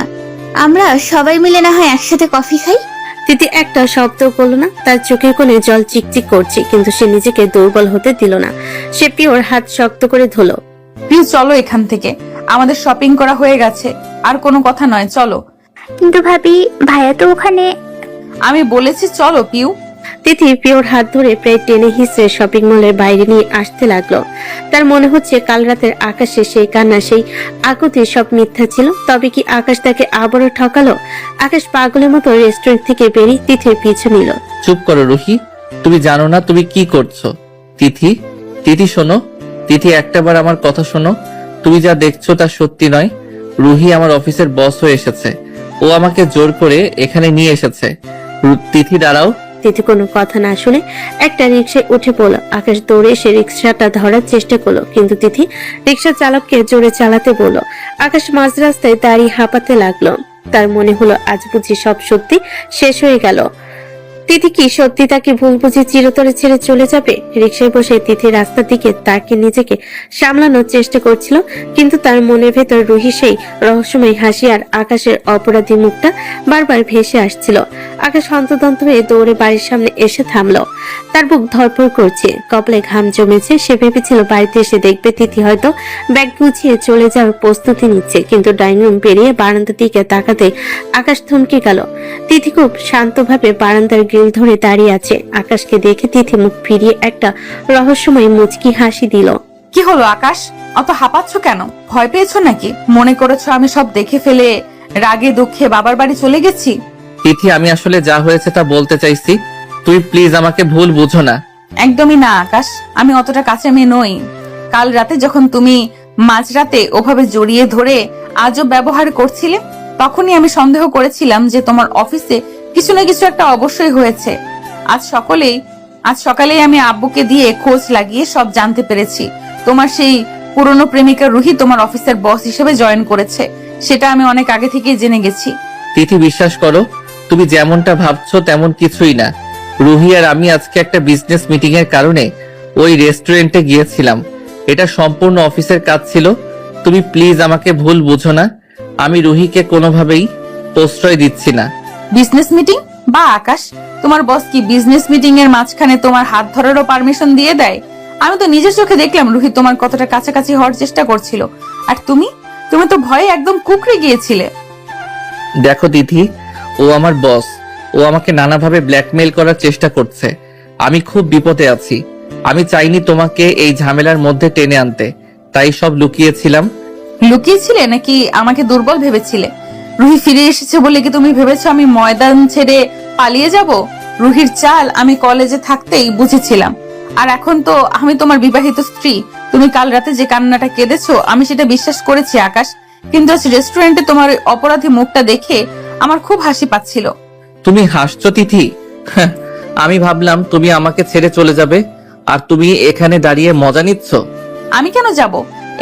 আমরা সবাই মিলে না হয় একসাথে কফি খাই। তিথি একটা শব্দ করলো না। তার চোখের কোণে জল চিকচিক করছে, কিন্তু সে নিজেকে দুর্বল হতে দিল না। সে পিওর হাত শক্ত করে ধরল। পিউ চলো এখান থেকে, আমাদের শপিং করা হয়ে গেছে, আর কোনো কথা নয়, চলো। কিন্তু ভাবি ভাইয়া তো ওখানে। আমি বলেছি চলো পিউ। তিথি পিওর হাত ধরে প্রায় টেনে হিসেবে শপিং মলের বাইরে নিয়ে আসতে লাগলো। তার মনে হচ্ছে কাল রাতের আকাশে সেই কান্না, সেই আকুতি সব মিথ্যা ছিল। তবে কি আকাশ তাকে আবারও ঠকালো? আকাশ পাগলের মতো রেস্টুরেন্ট থেকে বেরিয়ে তিথির পিছু নিল। চুপ করো রুহি, তুমি জানো না তুমি কি করছো। তিথি, তিথি শোনো। তিথি, একটাবার আমার কথা শোনো। তুমি যা দেখছো তা সত্যি নয়। রুহি আমার অফিসের বস হয়ে এসেছে। ও আমাকে জোর করে এখানে নিয়ে এসেছে। তিথি দাঁড়াও। তিথি কোনো কথা না শুনে একটা রিক্সায় উঠে পড়ল। আকাশ দৌড়ে সে রিক্সাটা ধরার চেষ্টা করলো, কিন্তু তিথি রিক্সা চালককে জোরে চালাতে বলল। আকাশ মাঝ রাস্তায় দাঁড়িয়ে হাঁপাতে লাগলো। তার মনে হলো আজ বুঝি সব সত্যি শেষ হয়ে গেল। তিথি কি সত্যি তাকে ভুল বুঝে চিরতরে ছেড়ে চলে যাবে? রিক্সায় বসে তিথি রাস্তার দিকে তাকে নিজেকে সামলানোর চেষ্টা করছিল, কিন্তু তার মনের ভেতর রুহি সেই রহস্যময় হাসি আর আকাশের অপরাধী মুখটা বারবার ভেসে আসছিল। আকাশ হন্তদন্ত হয়ে দৌড়ে বাড়ির সামনে এসে থামলো। তার বুক ধড়ফড় করছে, কপালে ঘাম জমেছে। সে ভেবেছিল বাড়িতে এসে দেখবে তিথি হয়তো ব্যাগ গুছিয়ে চলে যাওয়ার প্রস্তুতি নিচ্ছে, কিন্তু ডাইনিং রুম পেরিয়ে বারান্দার দিকে তাকাতে আকাশ থমকে গেল। তিথি খুব শান্তভাবে বারান্দার গ্রিল ধরে দাঁড়িয়ে আছে। আকাশকে দেখে তিথি মুখ ফিরিয়ে একটা রহস্যময় মুচকি হাসি দিল। কি হলো আকাশ, অত হাঁপাচ্ছ কেন? ভয় পেয়েছো নাকি? মনে করেছো আমি সব দেখে ফেলে রাগে দুঃখে বাবার বাড়ি চলে গেছি? তিথি, আমি আসলে যা হয়েছে তা বলতে চাইছি। তুই প্লিজ আমাকে ভুল বুঝো না। একদমই না আকাশ, আমি অতটা কাছে মেয়ে নই। কাল রাতে যখন তুমি মাঝরাতে ওভাবে জড়িয়ে ধরে আজব ব্যবহার করছিলে, তখনই আমি সন্দেহ করেছিলাম যে তোমার অফিসে কিছু না কিছু একটা অবশ্যই হয়েছে। আজ সকালেই আমি আব্বুকে দিয়ে খোঁজ লাগিয়ে সব জানতে পেরেছি। তোমার সেই পুরনো প্রেমিকা রুহি তোমার অফিসের বস হিসেবে জয়েন করেছে। সেটা আমি অনেক আগে থেকেই জেনে গেছি। তিথি, বিশ্বাস করো, তুমি যেমনটা ভাবছো তেমন কিছুই না। রুহি আর আমি আজকে একটা বিজনেস মিটিং এর কারণে ওই রেস্টুরেন্টে গিয়েছিলাম। এটা সম্পূর্ণ অফিসের কাজ ছিল। তুমি প্লিজ আমাকে ভুল বুঝো না। আমি রুহিকে কোনোভাবেই প্রশ্রয় দিচ্ছি না। Business meeting? বা আকাশ, তোমার বস কি বিজনেস মিটিং এর মাঝখানে তোমার হাত ধরারও পারমিশন দিয়ে দেয়? আমি তো নিজের চোখে দেখলাম রুহি তোমার কতটা কাছাকাছি হওয়ার চেষ্টা করছিল, আর তুমি তো ভয়ে একদম কুকড়ে গিয়েছিলে। দেখো তিথি, ও আমার বস। ও আমাকে নানাভাবে ব্ল্যাকমেইল করার চেষ্টা করছে। আমি খুব বিপদে আছি। আমি চাইনি তোমাকে এই ঝামেলার মধ্যে টেনে আনতে, তাই সব লুকিয়েছিলাম। লুকিয়েছিলে নাকি আমাকে দুর্বল ভেবেছিলে? রুহি ফিরে এসেছে বলে কি তুমি ভেবেছো আমি ময়দান ছেড়ে পালিয়ে যাব? রুহির চাল আমি কলেজে থাকতেই বুঝেছিলাম। আর এখন তো আমি তোমার বিবাহিত স্ত্রী। তুমি কাল রাতে যে কান্নাটা কেঁদেছো আমি সেটা বিশ্বাস করেছি আকাশ, কিন্তু আজ রেস্টুরেন্টে তোমার ওই অপরাধী মুখটা দেখে আমার খুব হাসি পাচ্ছিল। তুমি হাসছো তিথি? আমি ভাবলাম তুমি আমাকে ছেড়ে চলে যাবে, আর তুমি এখানে দাঁড়িয়ে মজা নিচ্ছ। আমি কেন যাব?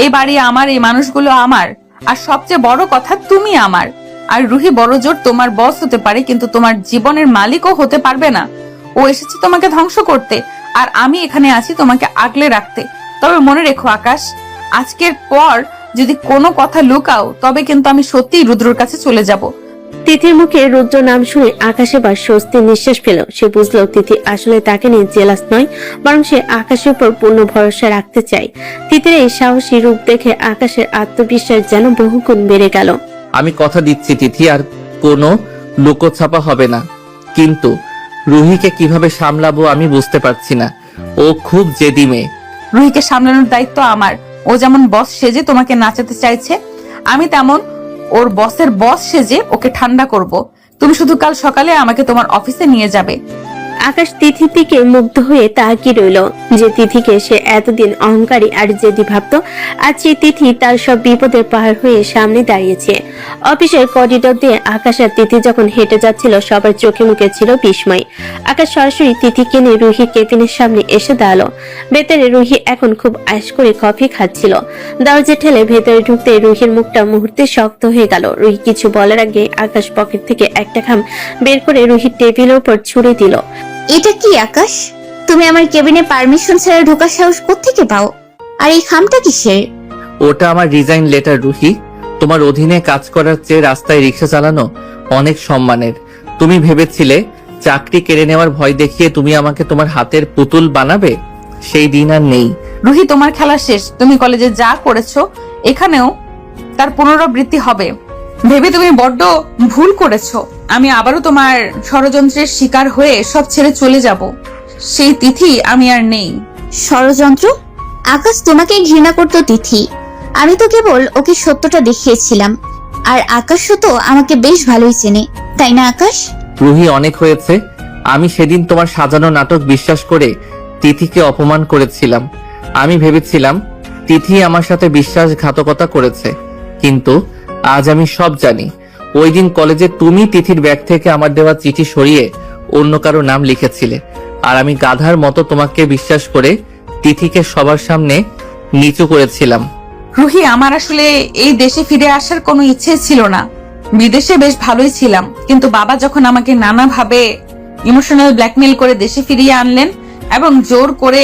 এই বাড়ি আমার, এই মানুষগুলো আমার, আর সবচেয়ে বড় কথা তুমি আমার। আর রুহি বড় জোর তোমার বস হতে পারে, কিন্তু তোমার জীবনের মালিকও হতে পারবে না। ও এসেছে তোমাকে ধ্বংস করতে, আর আমি এখানে আছি তোমাকে আগলে রাখতে। তবে মনে রেখো আকাশ, আজকের পর যদি কোনো কথা লুকাও তবে কিন্তু আমি সত্যিই রুদ্রর কাছে চলে যাব। তিথির মুখে রুদ্র নাম শুনে আকাশ এবার স্বস্তির নিঃশ্বাস ফেল। সে বুঝলো তিথি আসলে তাকে নিয়ে জেলাস নয়, বরং সে আকাশের উপর পূর্ণ ভরসা রাখতে চায়। তিথির এই সাহসী রূপ দেখে আকাশের আত্মবিশ্বাস যেন বহুগুণ বেড়ে গেল। আমি কথা দিচ্ছি তিথি, আর কোনো লুকোছাপা হবে না। কিন্তু রুহিকে কিভাবে সামলাবো আমি বুঝতে পারছি না। ও খুব জেদি মেয়ে। রুহিকে সামলানোর দায়িত্ব আমার। ও যেমন বস সেজে তোমাকে নাচাতে চাইছে, আমি তেমন ওর বসের বস সেজে ওকে ঠান্ডা করব। তুমি শুধু কাল সকালে আমাকে তোমার অফিসে নিয়ে যাবে। আকাশ তিথির দিকে মুগ্ধ হয়ে তাকিয়ে রইল। যে তিথিকে সে এতদিন অহংকারী আর জেদি ভাবত, আজ সেই তিথি তার সব বিপদের পাহাড় হয়ে সামনে দাঁড়িয়েছে। অফিসের করিডোর দিয়ে আকাশ আর তিথি যখন হেঁটে যাচ্ছিল সবার চোখে মুখে ছিল বিস্ময়। আকাশ সরাসরি তিথিকে নিয়ে রুহির কেবিনের সামনে এসে দাঁড়ালো। ভেতরে রুহি এখন খুব আশ করে কফি খাচ্ছিল। দরজা ঠেলে ভেতরে ঢুকতে রুহির মুখটা মুহূর্তে শক্ত হয়ে গেল। রুহি কিছু বলার আগে আকাশ পকেট থেকে একটা খাম বের করে রুহির টেবিলের উপর ছুঁড়ে দিল। এটা কি আকাশ? তুমি আমার কেবিনে পারমিশন ছাড়া ঢোকার সাহস কোত্থেকে পাও? আর এই খামটা কিসের? ওটা আমার রিজাইন লেটার রুহি। তোমার অধীনে কাজ করার চেয়ে রাস্তায় রিক্সা চালানো অনেক সম্মানের। তুমি ভেবেছিলে চাকরি কেড়ে নেওয়ার ভয় দেখিয়ে তুমি আমাকে তোমার হাতের পুতুল বানাবে? সেই দিন আর নেই। রুহি, তোমার খেলা শেষ। তুমি কলেজে যা করেছো এখানেও তার পুনরাবৃত্তি হবে ভেবে তুমি বড্ড ভুল করেছো। আমি আবারও তোমার ষড়যন্ত্রের শিকার হয়ে সব ছেড়ে চলে যাব। সেই তিথি আমি আর নেই। ষড়যন্ত্র? আকাশ তোমাকে ঘৃণা করতো তিথি। আমি তো কেবল ওকে সত্যটা দেখিয়েছিলাম। আর আকাশও তো আমাকে বেশ ভালোই চেনে, তাই না আকাশ? রুহি, অনেক হয়েছে। আমি সেদিন তোমার সাজানো নাটক বিশ্বাস করে তিথিকে অপমান করেছিলাম। আমি ভেবেছিলাম তিথি আমার সাথে বিশ্বাসঘাতকতা করেছে, কিন্তু আজ আমি সব জানি। ওই দিন কলেজে তুমি তিথির ব্যাগ থেকে আমার দেওয়া চিঠি সরিয়ে অন্য কারো নাম লিখেছিলে, আর আমি গাধার মতো তোমাকে বিশ্বাস করে তিথিকে সবার সামনে নিচু করেছিলাম। রুহি, আমার আসলে এই দেশে ফিরে আসার কোনো ইচ্ছে ছিল না। বিদেশে বেশ ভালোই ছিলাম, কিন্তু বাবা যখন আমাকে নানাভাবে ইমোশনাল ব্ল্যাকমেল করে দেশে ফিরিয়ে আনলেন এবং জোর করে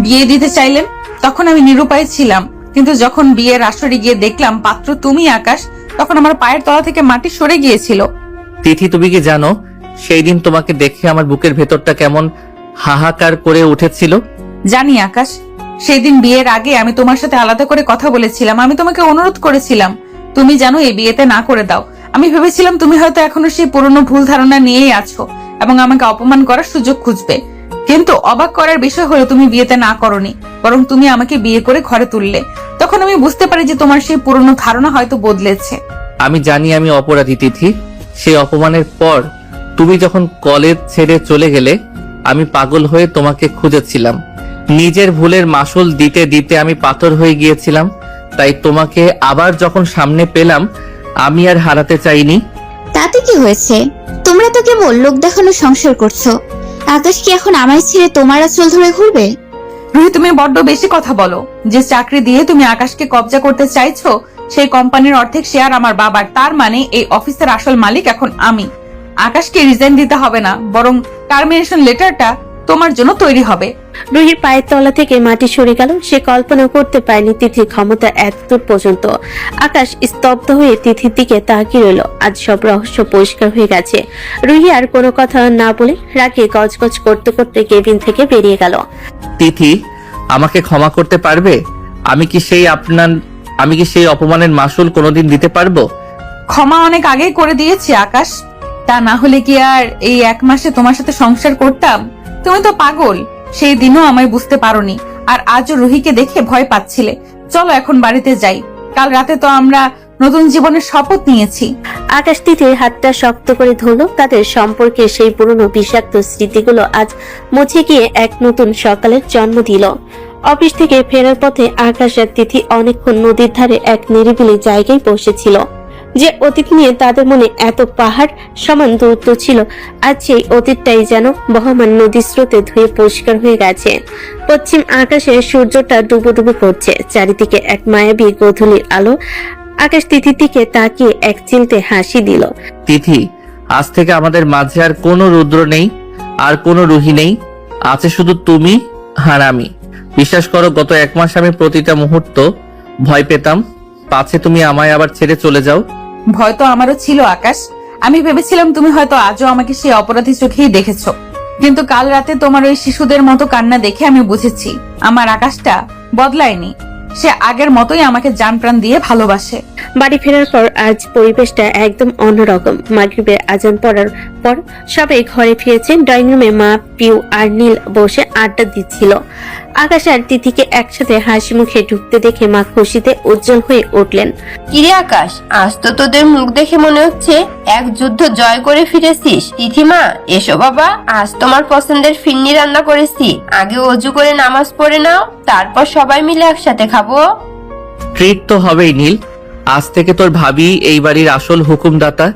বিয়ে দিতে চাইলেন, তখন আমি নিরুপায় ছিলাম। কিন্তু যখন বিয়ের আসরে গিয়ে দেখলাম পাত্র তুমি আকাশ, তখন আমার পায়ের তলা থেকে মাটি সরে গিয়েছিল। তিথি, তুমি কি জানো সেই দিন তোমাকে দেখে আমার বুকের ভেতরটা কেমন হাহাকার করে উঠেছিল? জানি আকাশ, সেই দিন বিয়ের আগে আমি তোমার সাথে আলাদা করে কথা বলেছিলাম। আমি তোমাকে অনুরোধ করেছিলাম তুমি যেন এই বিয়েতে না করে দাও। আমি ভেবেছিলাম তুমি হয়তো এখনো সেই পুরনো ভুল ধারণা নিয়েই আছো এবং আমাকে অপমান করার সুযোগ খুঁজবে। কিন্তু অবাক করার বিষয় হলো তুমি বিয়েতে না করনি, বরং তুমি আমাকে বিয়ে করে ঘরে তুললে। তখন আমি বুঝতে পারি যে তোমার সেই পুরনো ধারণা হয়তো বদলেছে। আমি জানি আমি অপরাধী তিথি। সেই অপমানের পর তুমি যখন কলেজ ছেড়ে চলে গেলে আমি পাগল হয়ে তোমাকে খুঁজেছিলাম। নিজের ভুলের মাসুল দিতে দিতে আমি পাথর হয়ে গিয়েছিলাম। তাই তোমাকে আবার যখন সামনে পেলাম আমি আর হারাতে চাইনি। তাতে কি হয়েছে? তোমরা তো কেবল লোক দেখানো সংসার করছো। আকাশ কি এখন আমায় ছেড়ে তোমার আঁচল ধরে ঘুরবে? রুহি, তুমি বড্ড বেশি কথা বলো। যে চাকরি দিয়ে তুমি আকাশকে কবজা করতে চাইছো সেই কোম্পানির অর্ধেক শেয়ার আমার বাবার। তার মানে এই অফিসের আসল মালিক এখন আমি। আকাশকে রিজাইন দিতে হবে না, বরং টার্মিনেশন লেটারটা তোমার জন্য তৈরি হবে। রুহির পায়ের তলা থেকে মাটি সরে গেল। সে কল্পনা করতে পারেনি তিথির ক্ষমতা এতদূর পর্যন্ত। আকাশ স্তব্ধ হয়ে তিথির দিকে তাকিয়ে রইল। আজ সব রহস্য পরিষ্কার হয়ে গেছে। রুহি আর কোনো কথা না বলে রাগে গজগজ করতে করতে কেবিন থেকে বেরিয়ে গেল। তিথি, আমাকে ক্ষমা করতে পারবে? আমি কি সেই অপমানের মাসুল কোনোদিন দিতে পারবো? ক্ষমা অনেক আগেই করে দিয়েছি আকাশ। তা না হলে কি আর এই 1 মাসে তোমার সাথে সংসার করতাম? তুমি তো পাগল। সেই দিনও আমায় বুঝতে পারোনি, আর আজও রুহিকে দেখে ভয় পাচ্ছিলে। চলো এখন বাড়িতে যাই। কাল রাতে তো আমরা নতুন জীবনের শপথ নিয়েছি। আকাশ তিথির হাতটা শক্ত করে ধরল। তাদের সম্পর্কে সেই পুরনো বিষাক্ত স্মৃতিগুলো আজ মুছে গিয়ে এক নতুন সকালের জন্ম দিল। অফিস থেকে ফেরার পথে আকাশ আর তিথি অনেকক্ষণ নদীর ধারে এক নিরিবিলি জায়গায় বসেছিল। যে অতীত নিয়ে তাদের মনে এত পাহাড় সমান দূরত্ব ছিল, আজ সেই অতীতটাই যেন বহমান নদীর স্রোতে ধুয়ে পরিষ্কার হয়ে গেছে। পশ্চিম আকাশে সূর্যটা ডুবো ডুবো করছে, চারিদিকে এক মায়াবী গোধূলির আলো। আকাশ তিথির দিকে তাকিয়ে এক চিলতে হাসি দিল। তিথি, আজ থেকে আমাদের মাঝে আর কোনো রুদ্র নেই, আর কোনো রুহি নেই, আছে শুধু তুমি আর আমি। বিশ্বাস করো, গত 1 মাস আমি প্রতিটা মুহূর্ত ভয় পেতাম পাছে তুমি আমায় আবার ছেড়ে চলে যাও। ভয় তো আমারও ছিল আকাশ। আমি ভেবেছিলাম তুমি হয়তো আজও আমাকে সেই অপরাধী চোখেই দেখেছো, কিন্তু কাল রাতে তোমার ওই শিশুদের মতো কান্না দেখে আমি বুঝেছি আমার আকাশটা বদলায়নি। সে আগের মতোই আমাকে জান প্রাণ দিয়ে ভালোবাসে। বাড়ি ফেরার পর আজ পরিবেশটা একদম অন্যরকম। মাগরিবের আজান পড়ার পর সবাই ঘরে ফিরেছেন। ড্রয়িং রুমে মা, পিউ আর নীল বসে আড্ডা দিচ্ছিল। আকাশ আর তিথিকে একসাথে হাসি মুখে ঢুকতে দেখে মা খুশিতে উজ্জ্বল হয়ে উঠলেন। কিরে আকাশ, আজ তো তোদের মুখ দেখে মনে হচ্ছে এক যুদ্ধ জয় করে ফিরেছিস। তিথিমা, এসো বাবা, আজ তোমার পছন্দের ফিরনি রান্না করেছি। আগে অজু করে নামাজ পড়ে নাও, তারপর সবাই মিলে একসাথে খাবো। ট্রিট তো হবেই নীল। আজ থেকে তোর ভাবি এই বাড়ির আসল হুকুমদাতা,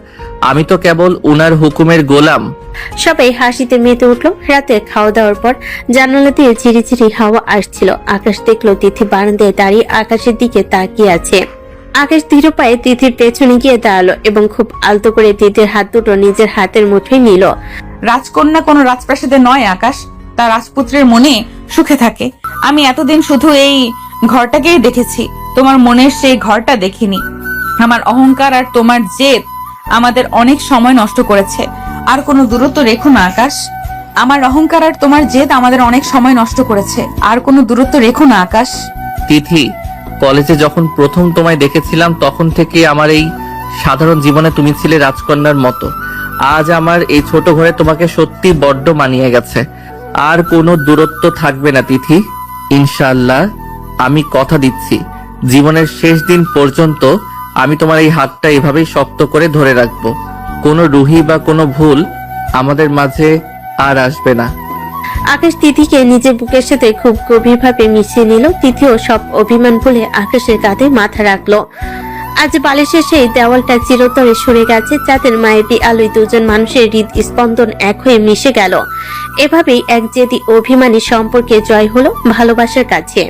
আমি তো কেবল উনার হুকুমের গোলাম। সবাই হাসিতে মেতে উঠল। রাতে খাওয়া দাওয়ার পর জানালা দিয়ে ঝিরিঝিরি হাওয়া আসছিল। আকাশ দেখলো তিথি বারান্দায় দাঁড়িয়ে আকাশের দিকে তাকিয়ে আছে। আকাশ ধীর পায়ে তিথির পেছনে গিয়ে দাঁড়ালো এবং খুব আলতো করে তিথির হাত দুটো নিজের হাতের মুঠোয় নিল। রাজকন্যা কোনো রাজপ্রাসাদে নয় আকাশ, তার রাজপুত্রের মনে সুখে থাকে। আমি এতদিন শুধু এই ঘরটাকেই দেখেছি, তোমার মনের সেই ঘরটা দেখিনি। আমার অহংকার আর তোমার জেদ আমাদের অনেক সময় নষ্ট করেছে। আর কোনো দূরত্ব রেখো না আকাশ। আমার অহংকার আর তোমার জেদ আমাদের অনেক সময় নষ্ট করেছে। আর কোনো দূরত্ব রেখো না আকাশ। তিথি, কলেজে যখন প্রথম তোমায় দেখেছিলাম তখন থেকে আমার এই সাধারণ জীবনে তুমি ছিলে রাজকন্যার মতো। আজ আমার এই ছোট ঘরে তোমাকে সত্যি বড্ড মানিয়ে গেছে। আর কোনো দূরত্ব থাকবে না তিথি, ইনশাআল্লাহ। আমি কথা দিচ্ছি, জীবনের শেষ দিন পর্যন্ত আমি তোমার এই হাতটা এভাবেই শক্ত করে ধরে রাখবো। কোনো রুহি বা কোনো ভুল আমাদের মাঝে আর আসবে না। আকাশ তিথিকে নিজের বুকের সাথে খুব গভীরভাবে মিশিয়ে নিল। তিথিও সব অভিমান ভুলে আকাশের কাঁধে মাথা রাখলো। আজ বালিশের সেই দেওয়ালটা চিরতরে সরে গেছে। চাঁদের মায়াবী আলোয় দুজন মানুষের হৃদস্পন্দন এক হয়ে মিশে গেল। এভাবেই এক জেদি অভিমানী সম্পর্কে জয় হলো ভালোবাসার কাছে।